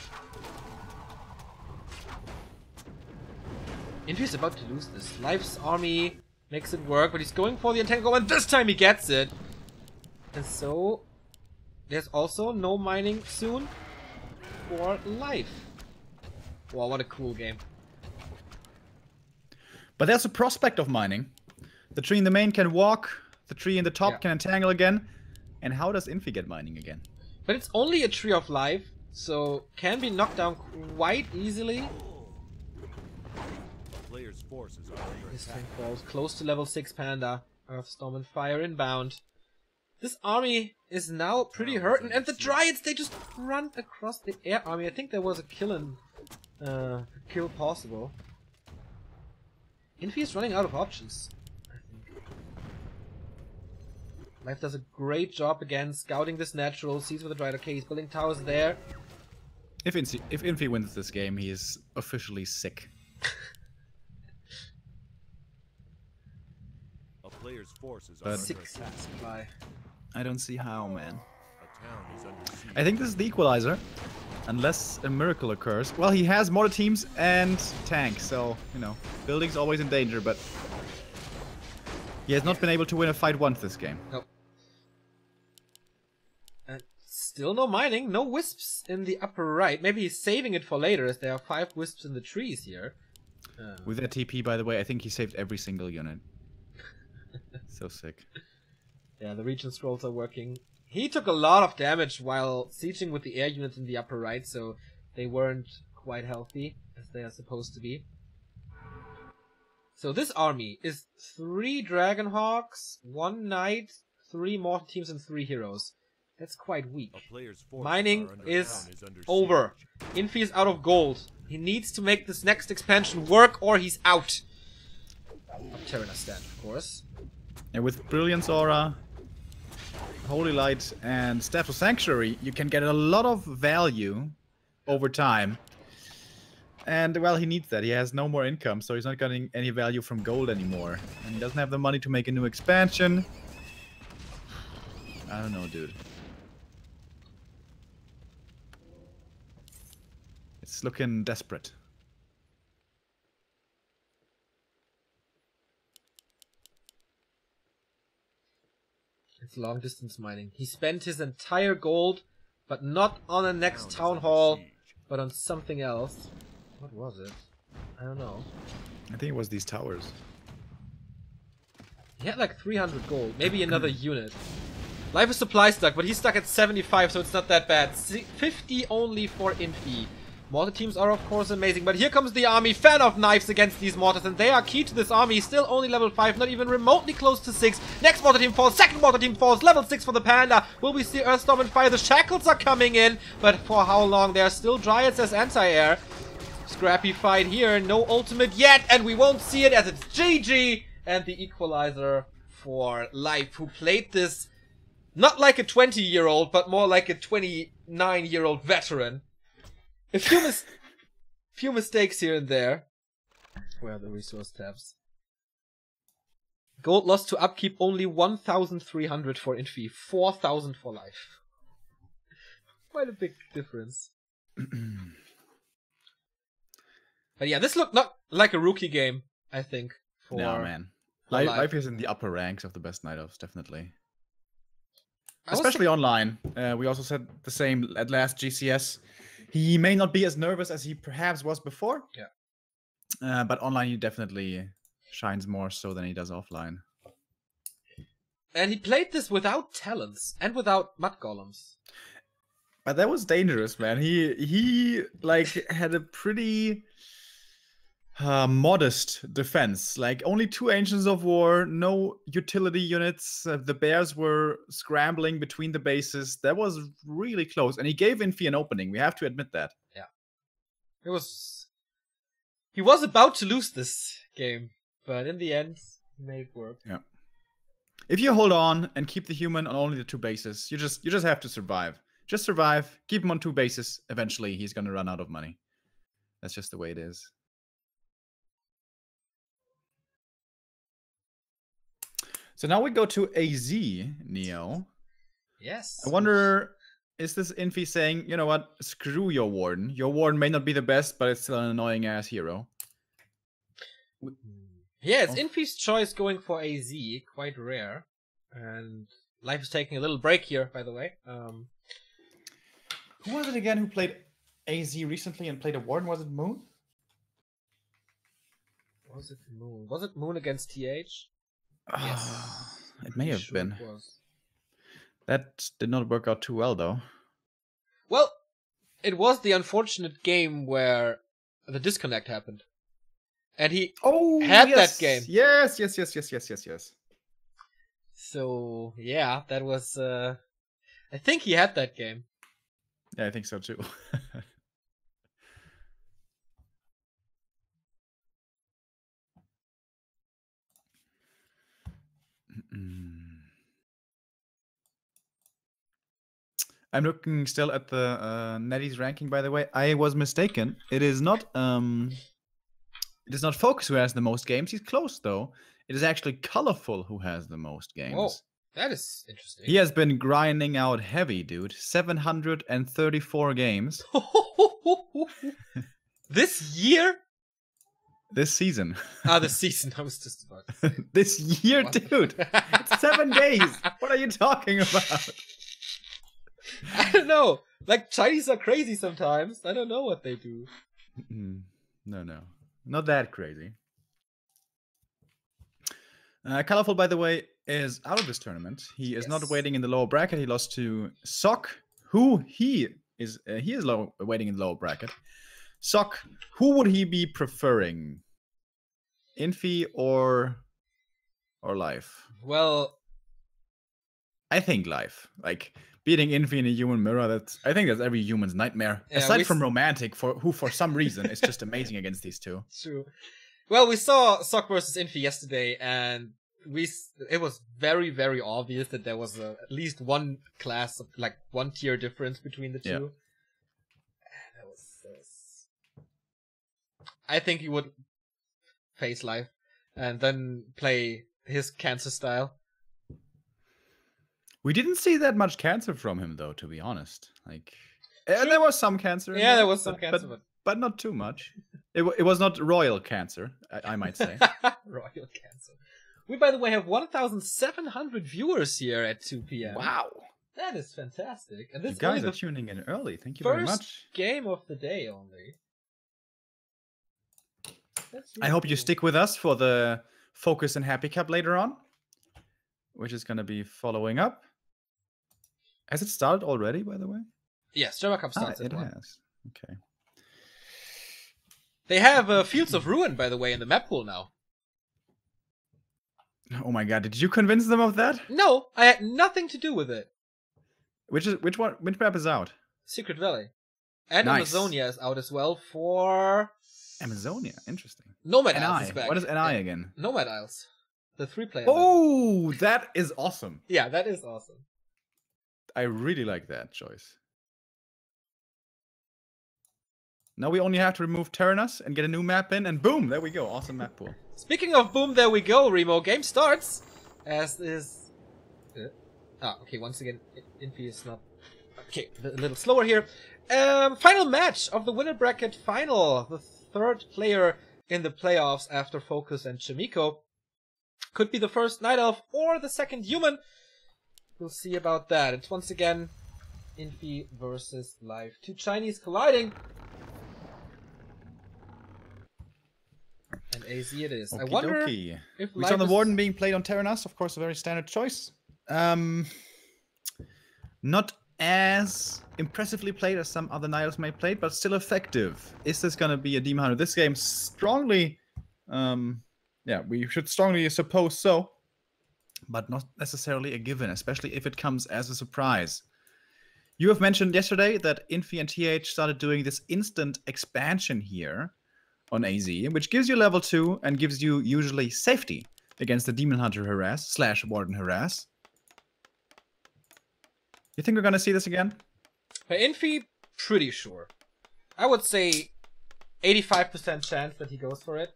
Infi is about to lose this. Life's army makes it work, but he's going for the Entangle, and this time he gets it! And so, there's also no mining soon for Life. Wow, what a cool game. But there's a prospect of mining. The tree in the main can walk, the tree in the top can entangle again. And how does Infi get mining again? But it's only a Tree of Life, so can be knocked down quite easily. Player's forces are under This attack. tank falls close to level 6 Panda. Earthstorm and Fire inbound. This army is now pretty hurting, and the Dryads, they just run across the air army. I think there was a kill possible. Infi is running out of options, I think. Life does a great job again, scouting this natural, sees where the Dryad, okay, he's building towers there. If Infi wins this game, he is officially sick. A player's forces are But under 6 attack. supply. I don't see how, man. A town is under siege. I think this is the equalizer. Unless a miracle occurs. Well, he has mortar teams and tanks, so, you know, building's always in danger, but he has not been able to win a fight once this game. Nope. And still no mining, no wisps in the upper right. Maybe he's saving it for later, as there are 5 wisps in the trees here. With that TP, by the way, I think he saved every single unit. So sick. Yeah, the region scrolls are working He took a lot of damage while sieging with the air units in the upper right, so they weren't quite healthy as they are supposed to be. So this army is 3 Dragonhawks, 1 Knight, 3 mortar teams, and 3 heroes. That's quite weak. A player's forces Mining are under is under over. siege. Infi is out of gold. He needs to make this next expansion work or he's out. Of Terranistan, of course. And with Brilliance Aura, Holy Light, and Staff of Sanctuary, you can get a lot of value over time. And, well, he needs that. He has no more income, so he's not getting any value from gold anymore. And he doesn't have the money to make a new expansion. I don't know, dude. It's looking desperate. It's long distance mining. He spent his entire gold, but not on the next town hall, but on something else. What was it? I don't know. I think it was these towers. He had like 300 gold, maybe another unit. Life is supply stuck, but he's stuck at 75, so it's not that bad. 50 only for Infi. Mortar teams are of course amazing, but here comes the army. Fan of knives against these mortars, and they are key to this army. Still only level 5, not even remotely close to 6. Next mortar team falls, second mortar team falls, level 6 for the panda. Will we see Earthstorm and Fire? The shackles are coming in, but for how long? There are still dryads as anti-air. Scrappy fight here, no ultimate yet, and we won't see it as it's GG and the equalizer for Life, who played this not like a 20-year-old, but more like a 29-year-old veteran. A few mistakes here and there. Where are the resource tabs? Gold lost to upkeep, only 1,300 for Infi, 4,000 for Life. Quite a big difference. But yeah, this looked not like a rookie game, I think. No, man. Life is in the upper ranks of the best Night Elves, definitely. Especially online. We also said the same at last GCS. He may not be as nervous as he perhaps was before. Yeah. But online he definitely shines more so than he does offline. And he played this without talents and without mud golems. But that was dangerous, man. He like had a pretty modest defense. Like only 2 Ancients of War, no utility units. The bears were scrambling between the bases. That was really close. And he gave Infi an opening. We have to admit that. Yeah. He was about to lose this game, but in the end, he made it work. Yeah. If you hold on and keep the human on only the 2 bases, you just have to survive. Just survive, keep him on 2 bases. Eventually, he's gonna run out of money. That's just the way it is. So now we go to AZ, Neo. Yes. I wonder, is this Infi saying, you know what, screw your Warden. Your Warden may not be the best, but it's still an annoying-ass hero. Yeah, it's Infi's choice going for AZ, quite rare. And Life is taking a little break here, by the way. Who was it again who played AZ recently and played a Warden? Was it Moon? Was it Moon? Was it Moon against TH? Yes. It may have been. It was. That did not work out too well, though. Well, it was the unfortunate game where the disconnect happened. And he had that game. Yes. So, yeah, that was... I think he had that game. Yeah, I think so, too. I'm looking still at the Netty's ranking, by the way. I was mistaken. It is not Focus who has the most games. He's close, though. It is actually Colorful who has the most games. Oh, that is interesting. He has been grinding out heavy, dude. 734 games. This year? This season. This season. I was just about to say. This year, dude. It's 7 days. What are you talking about? I don't know. Like, Chinese are crazy sometimes. I don't know what they do. No. Not that crazy. Colorful, by the way, is out of this tournament. He is not Yes. waiting in the lower bracket. He lost to Sock, who he is waiting in the lower bracket. Sock, who would he be preferring? Infi or Life? Well, I think Life. Like beating Infi in a human mirror, I think that's every human's nightmare. Yeah, Aside from Romantic, who for some reason is just amazing against these two. true. Well, we saw Sock versus Infi yesterday, and it was very, very obvious that there was at least one class, like one tier difference between the two. Yeah. And that was, I think he would face Life and then play his Cancer style. We didn't see that much Cancer from him, though, to be honest. Like, there was some Cancer. Yeah, there was some Cancer, but not too much. It was not royal Cancer, I might say. Royal Cancer. We, by the way, have 1,700 viewers here at 2 p.m. Wow. That is fantastic. And this You guys is are the tuning in early. Thank you very first much. game of the day only. That's I really hope you cool. stick with us for the Focus and Happy Cup later on, which is going to be following up. Has it started already, by the way? Yes, Java Cup starts at it 1. has. Okay. They have Fields of Ruin, by the way, in the map pool now. Oh my god, did you convince them of that? No, I had nothing to do with it. Which map is out? Secret Valley. And Nice. Amazonia is out as well for Amazonia, interesting. Nomad Isles is NI. back. What is NI again? Nomad Isles. The 3-player map. Oh, that is awesome. Yeah, that is awesome. I really like that choice. Now we only have to remove Terranus and get a new map in, and boom, there we go. Awesome map pool. Speaking of boom, there we go, Remo. Game starts. As is... okay, once again, Infi is not... Okay, a little slower here. Final match of the winner bracket final. The third player in the playoffs after Focus and Chimiko. Could be the first Night Elf or the second human. We'll see about that. It's once again Infi versus Life. Two Chinese colliding. And AZ it is. I wonder if we Life saw the is... Warden being played on Terranus, of course, a very standard choice. Not as impressively played as some other Night Elves may play, but still effective. Is this going to be a Demon Hunter? This game strongly, yeah, we should strongly suppose so, but not necessarily a given, especially if it comes as a surprise. You have mentioned yesterday that Infi and TH started doing this instant expansion here on AZ, which gives you level 2 and gives you usually safety against the Demon Hunter harass / Warden harass. You think we're gonna see this again? For Infi, pretty sure. I would say 85% chance that he goes for it.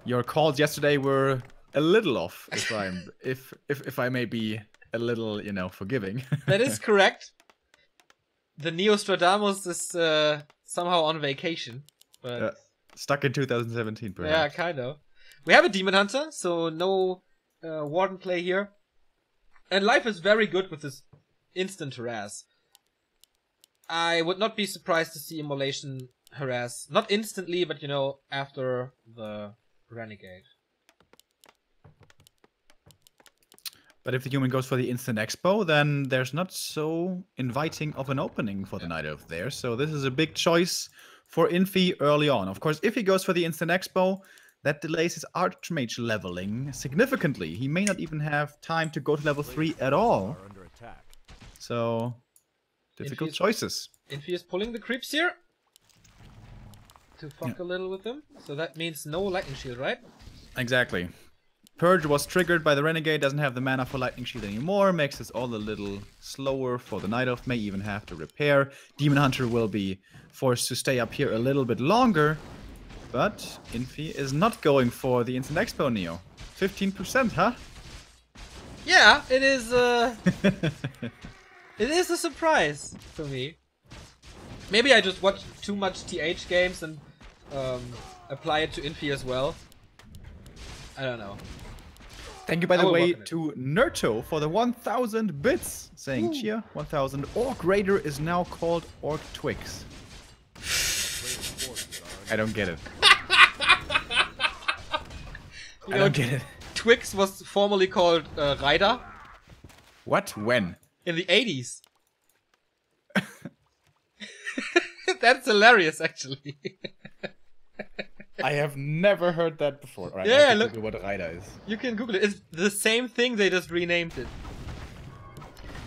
Your calls yesterday were a little off, if I may be a little, forgiving. That is correct. The Neostradamus is somehow on vacation, but stuck in 2017, perhaps. yeah, kind of. We have a Demon Hunter, so no Warden play here. And Life is very good with this instant harass. I would not be surprised to see Immolation harass. Not instantly, but after the Renegade. But if the human goes for the instant expo, then there's not so inviting of an opening for the Night Elf there. So this is a big choice for Infi early on. Of course, if he goes for the instant expo, that delays his Archmage leveling significantly. He may not even have time to go to level 3 at all. Are under attack. So, difficult choices. Infi is pulling the creeps here. To fuck a little with them. So that means no Lightning Shield, right? Exactly. Purge was triggered by the Renegade, doesn't have the mana for Lightning Shield anymore, makes this all a little slower for the Night Elf, may even have to repair. Demon Hunter will be forced to stay up here a little bit longer, but Infi is not going for the Instant Expo Neo. 15%, huh? Yeah, it is it is a surprise for me. Maybe I just watch too much TH games and apply it to Infi as well. I don't know. Thank you, by the will way, work on it. to Nerto for the 1000 bits, saying, cheer, 1000. Orc Raider is now called Orc Twix. I don't get it. I don't get it. Twix was formerly called Rider What? When? in the 80s. That's hilarious, actually. I have never heard that before. Right, Yeah, look. what a rider is. You can Google it. It's the same thing, they just renamed it.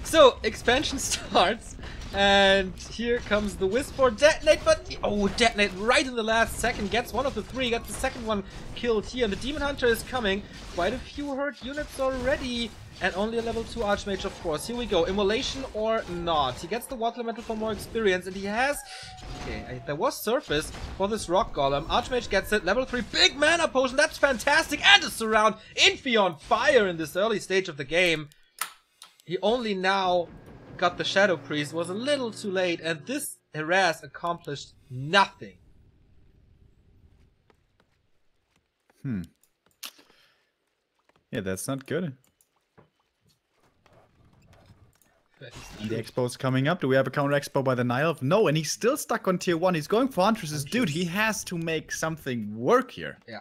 So, expansion starts, and here comes the Wisp for Detonate, but oh, Detonate right in the last second, gets one of the three, gets the second one killed here, and the Demon Hunter is coming. Quite a few hurt units already, and only a level 2 Archmage, of course. Here we go, Immolation or not. He gets the Water Elemental for more experience, and he has... Okay, there was Surface for this Rock Golem. Archmage gets it, level 3, big mana potion, that's fantastic, and a Surround. Infi on fire in this early stage of the game. He only now got the Shadow Priest, was a little too late, and this harass accomplished nothing. Yeah, that's not good. And the Expo's coming up. Do we have a counter Expo by the Nile? No, and he's still stuck on tier 1. He's going for Huntress. Dude, he has to make something work here. Yeah.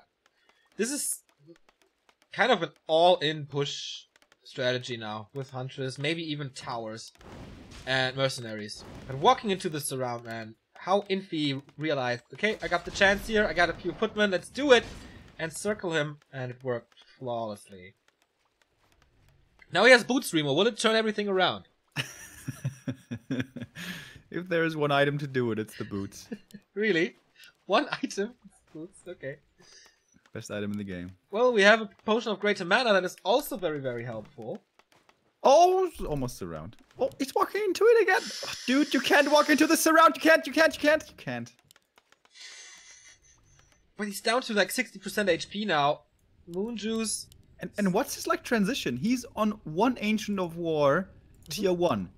This is kind of an all-in push strategy now with Huntress, maybe even Towers and Mercenaries. But walking into the Surround, man, how Infi realized, okay, I got the chance here, I got a few footmen, let's do it, and circle him, and it worked flawlessly. Now he has Boots, Remo. Will it turn everything around? If there is one item to do it, it's the boots. Really? One item? Boots, okay. Best item in the game. Well, we have a Potion of Greater Mana that is also very, very helpful. Oh, almost Surround. Oh, he's walking into it again. Oh, dude, you can't walk into the Surround. You can't. But he's down to like 60% HP now. Moon Juice. And what's his like transition? He's on one Ancient of War, tier 1.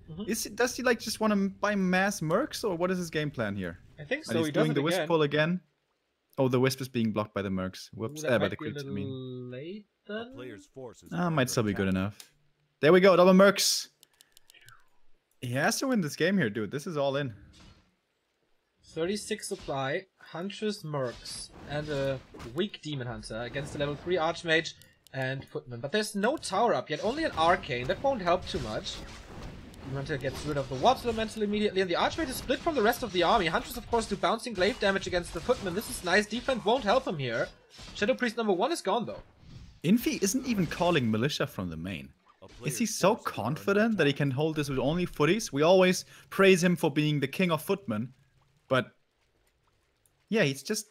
Does he like just want to buy mass mercs, or what is his game plan here? I think so. And he's He does doing it the Wisp again. pull again. Oh, the Wisp is being blocked by the mercs. Whoops, Ooh, that by might the be a creeps, I little mean. late A then. player's forces Might still be good enough. There we go, double mercs. He has to win this game here, dude. This is all in. 36 supply, Huntress Mercs, and a weak Demon Hunter against the level 3 Archmage and Footman. But there's no tower up yet, only an Arcane. That won't help too much. Demon Hunter gets rid of the Water Elemental immediately, and the Archmage is split from the rest of the army. Huntress, of course, do bouncing glaive damage against the Footman. This is nice. Defense won't help him here. Shadow Priest number 1 is gone, though. Infi isn't even calling militia from the main. Is he so confident that he can hold this with only footies? We always praise him for being the king of footmen, but yeah, he's just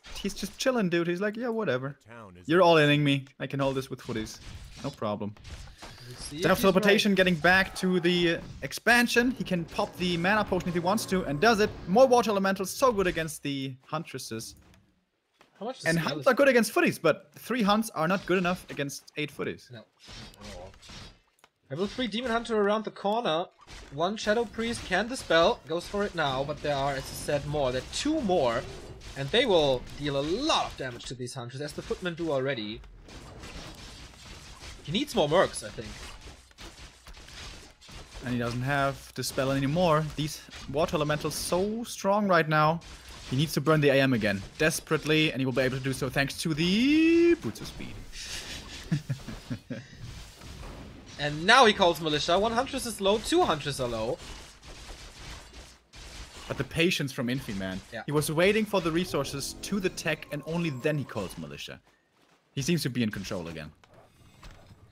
chilling, dude. He's like, yeah, whatever. You're all inning me. I can hold this with footies, no problem. Self teleportation, getting back to the expansion. He can pop the mana potion if he wants to, and does it. More water elementals, so good against the huntresses. How much And hunts are good against footies, but 3 hunts are not good enough against 8 footies. No. Level 3 Demon Hunter around the corner. 1 Shadow Priest can dispel. Goes for it now, but there are, as I said, more. There are 2 more. And they will deal a lot of damage to these hunters, as the footmen do already. He needs more mercs, I think. And he doesn't have dispel anymore. These water elementals so strong right now. He needs to burn the AM again, desperately, and he will be able to do so thanks to the Boots of Speed. And now he calls Militia. 1 Huntress is low, 2 Huntress are low. But the patience from Infi, man. Yeah. He was waiting for the resources to the tech, and only then he calls Militia. He seems to be in control again.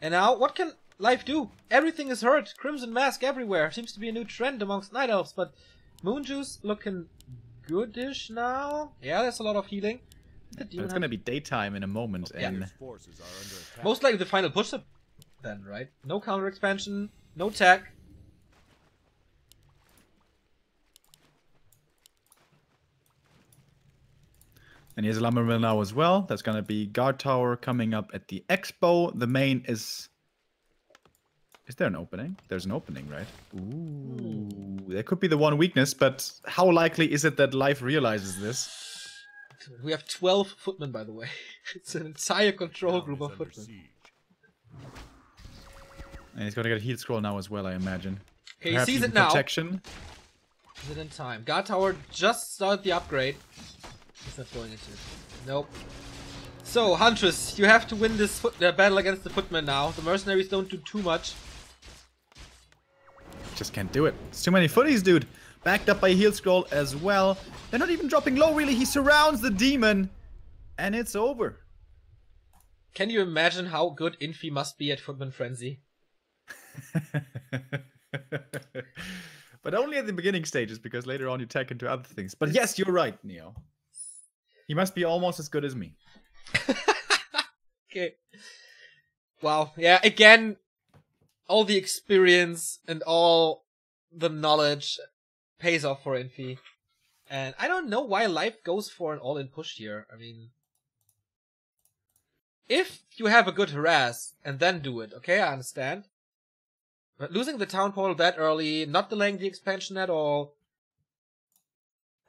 And now, what can life do? Everything is hurt. Crimson Mask everywhere. Seems to be a new trend amongst Night Elves, but Moon Juice looking goodish now. Yeah, there's a lot of healing. But it's gonna be daytime in a moment, and most likely the final push up then, right? No counter expansion, no tech. And here's a lumber mill now as well. That's gonna be guard tower coming up at the expo. The main is... Is there an opening? There's an opening, right? Ooh. There could be the one weakness, but how likely is it that life realizes this? We have 12 footmen, by the way. It's an entire control group of footmen. And he's gonna get a heal scroll now as well, I imagine. Okay, he Perhaps sees even it now. protection. Is it in time? Guard tower just started the upgrade. He's not going into it. Nope. So, Huntress, you have to win this battle against the footmen now. The mercenaries don't do too much. Just can't do it. It's too many footies, dude. Backed up by a heal scroll as well. They're not even dropping low, really. He surrounds the demon. And it's over. Can you imagine how good Infi must be at Footman Frenzy? But only at the beginning stages, because later on you tech into other things. But yes, you're right, Neo. He must be almost as good as me. Okay. Wow. Yeah, again, all the experience and all the knowledge pays off for Infi. And I don't know why Life goes for an all-in push here. I mean, if you have a good harass and then do it, okay, I understand. But losing the town portal that early, not delaying the expansion at all,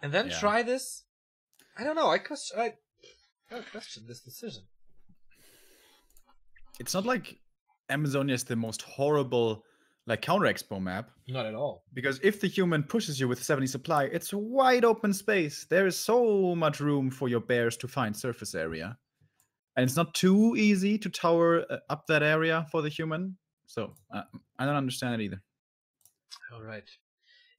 and then try this? I don't know, I gotta question this decision. It's not like Amazonia is the most horrible counter expo map. Not at all. Because if the human pushes you with 70 supply, it's a wide open space. There is so much room for your bears to find surface area. And it's not too easy to tower up that area for the human. So, I don't understand it either. Alright.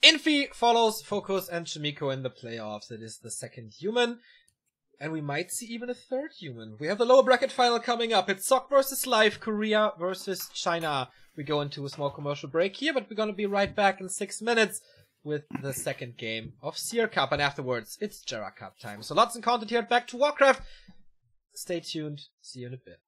Infi follows Focus and Chimiko in the playoffs. It is the second human. And we might see even a third human. We have the lower bracket final coming up. It's Sok versus Life, Korea versus China. We go into a small commercial break here, but we're going to be right back in 6 minutes with the second game of Seer Cup. And afterwards, it's Jera Cup time. So lots of content here at Back to Warcraft. Stay tuned. See you in a bit.